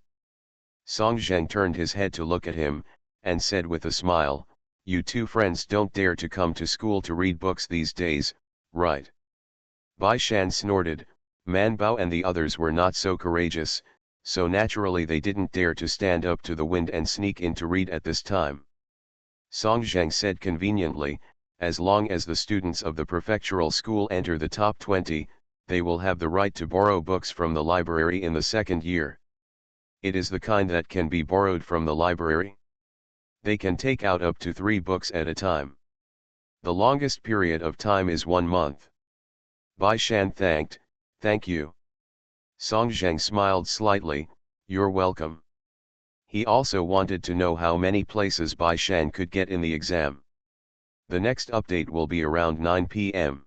Song Zheng turned his head to look at him, and said with a smile, "You two friends don't dare to come to school to read books these days, right?" Bai Shan snorted. Man Bao and the others were not so courageous, so naturally they didn't dare to stand up to the wind and sneak in to read at this time. Song Zheng said conveniently, "As long as the students of the prefectural school enter the top 20, they will have the right to borrow books from the library in the second year. It is the kind that can be borrowed from the library. They can take out up to 3 books at a time. The longest period of time is 1 month." Bai Shan thanked, "Thank you." Song Zheng smiled slightly, "You're welcome." He also wanted to know how many places Bai Shan could get in the exam. The next update will be around 9 p.m.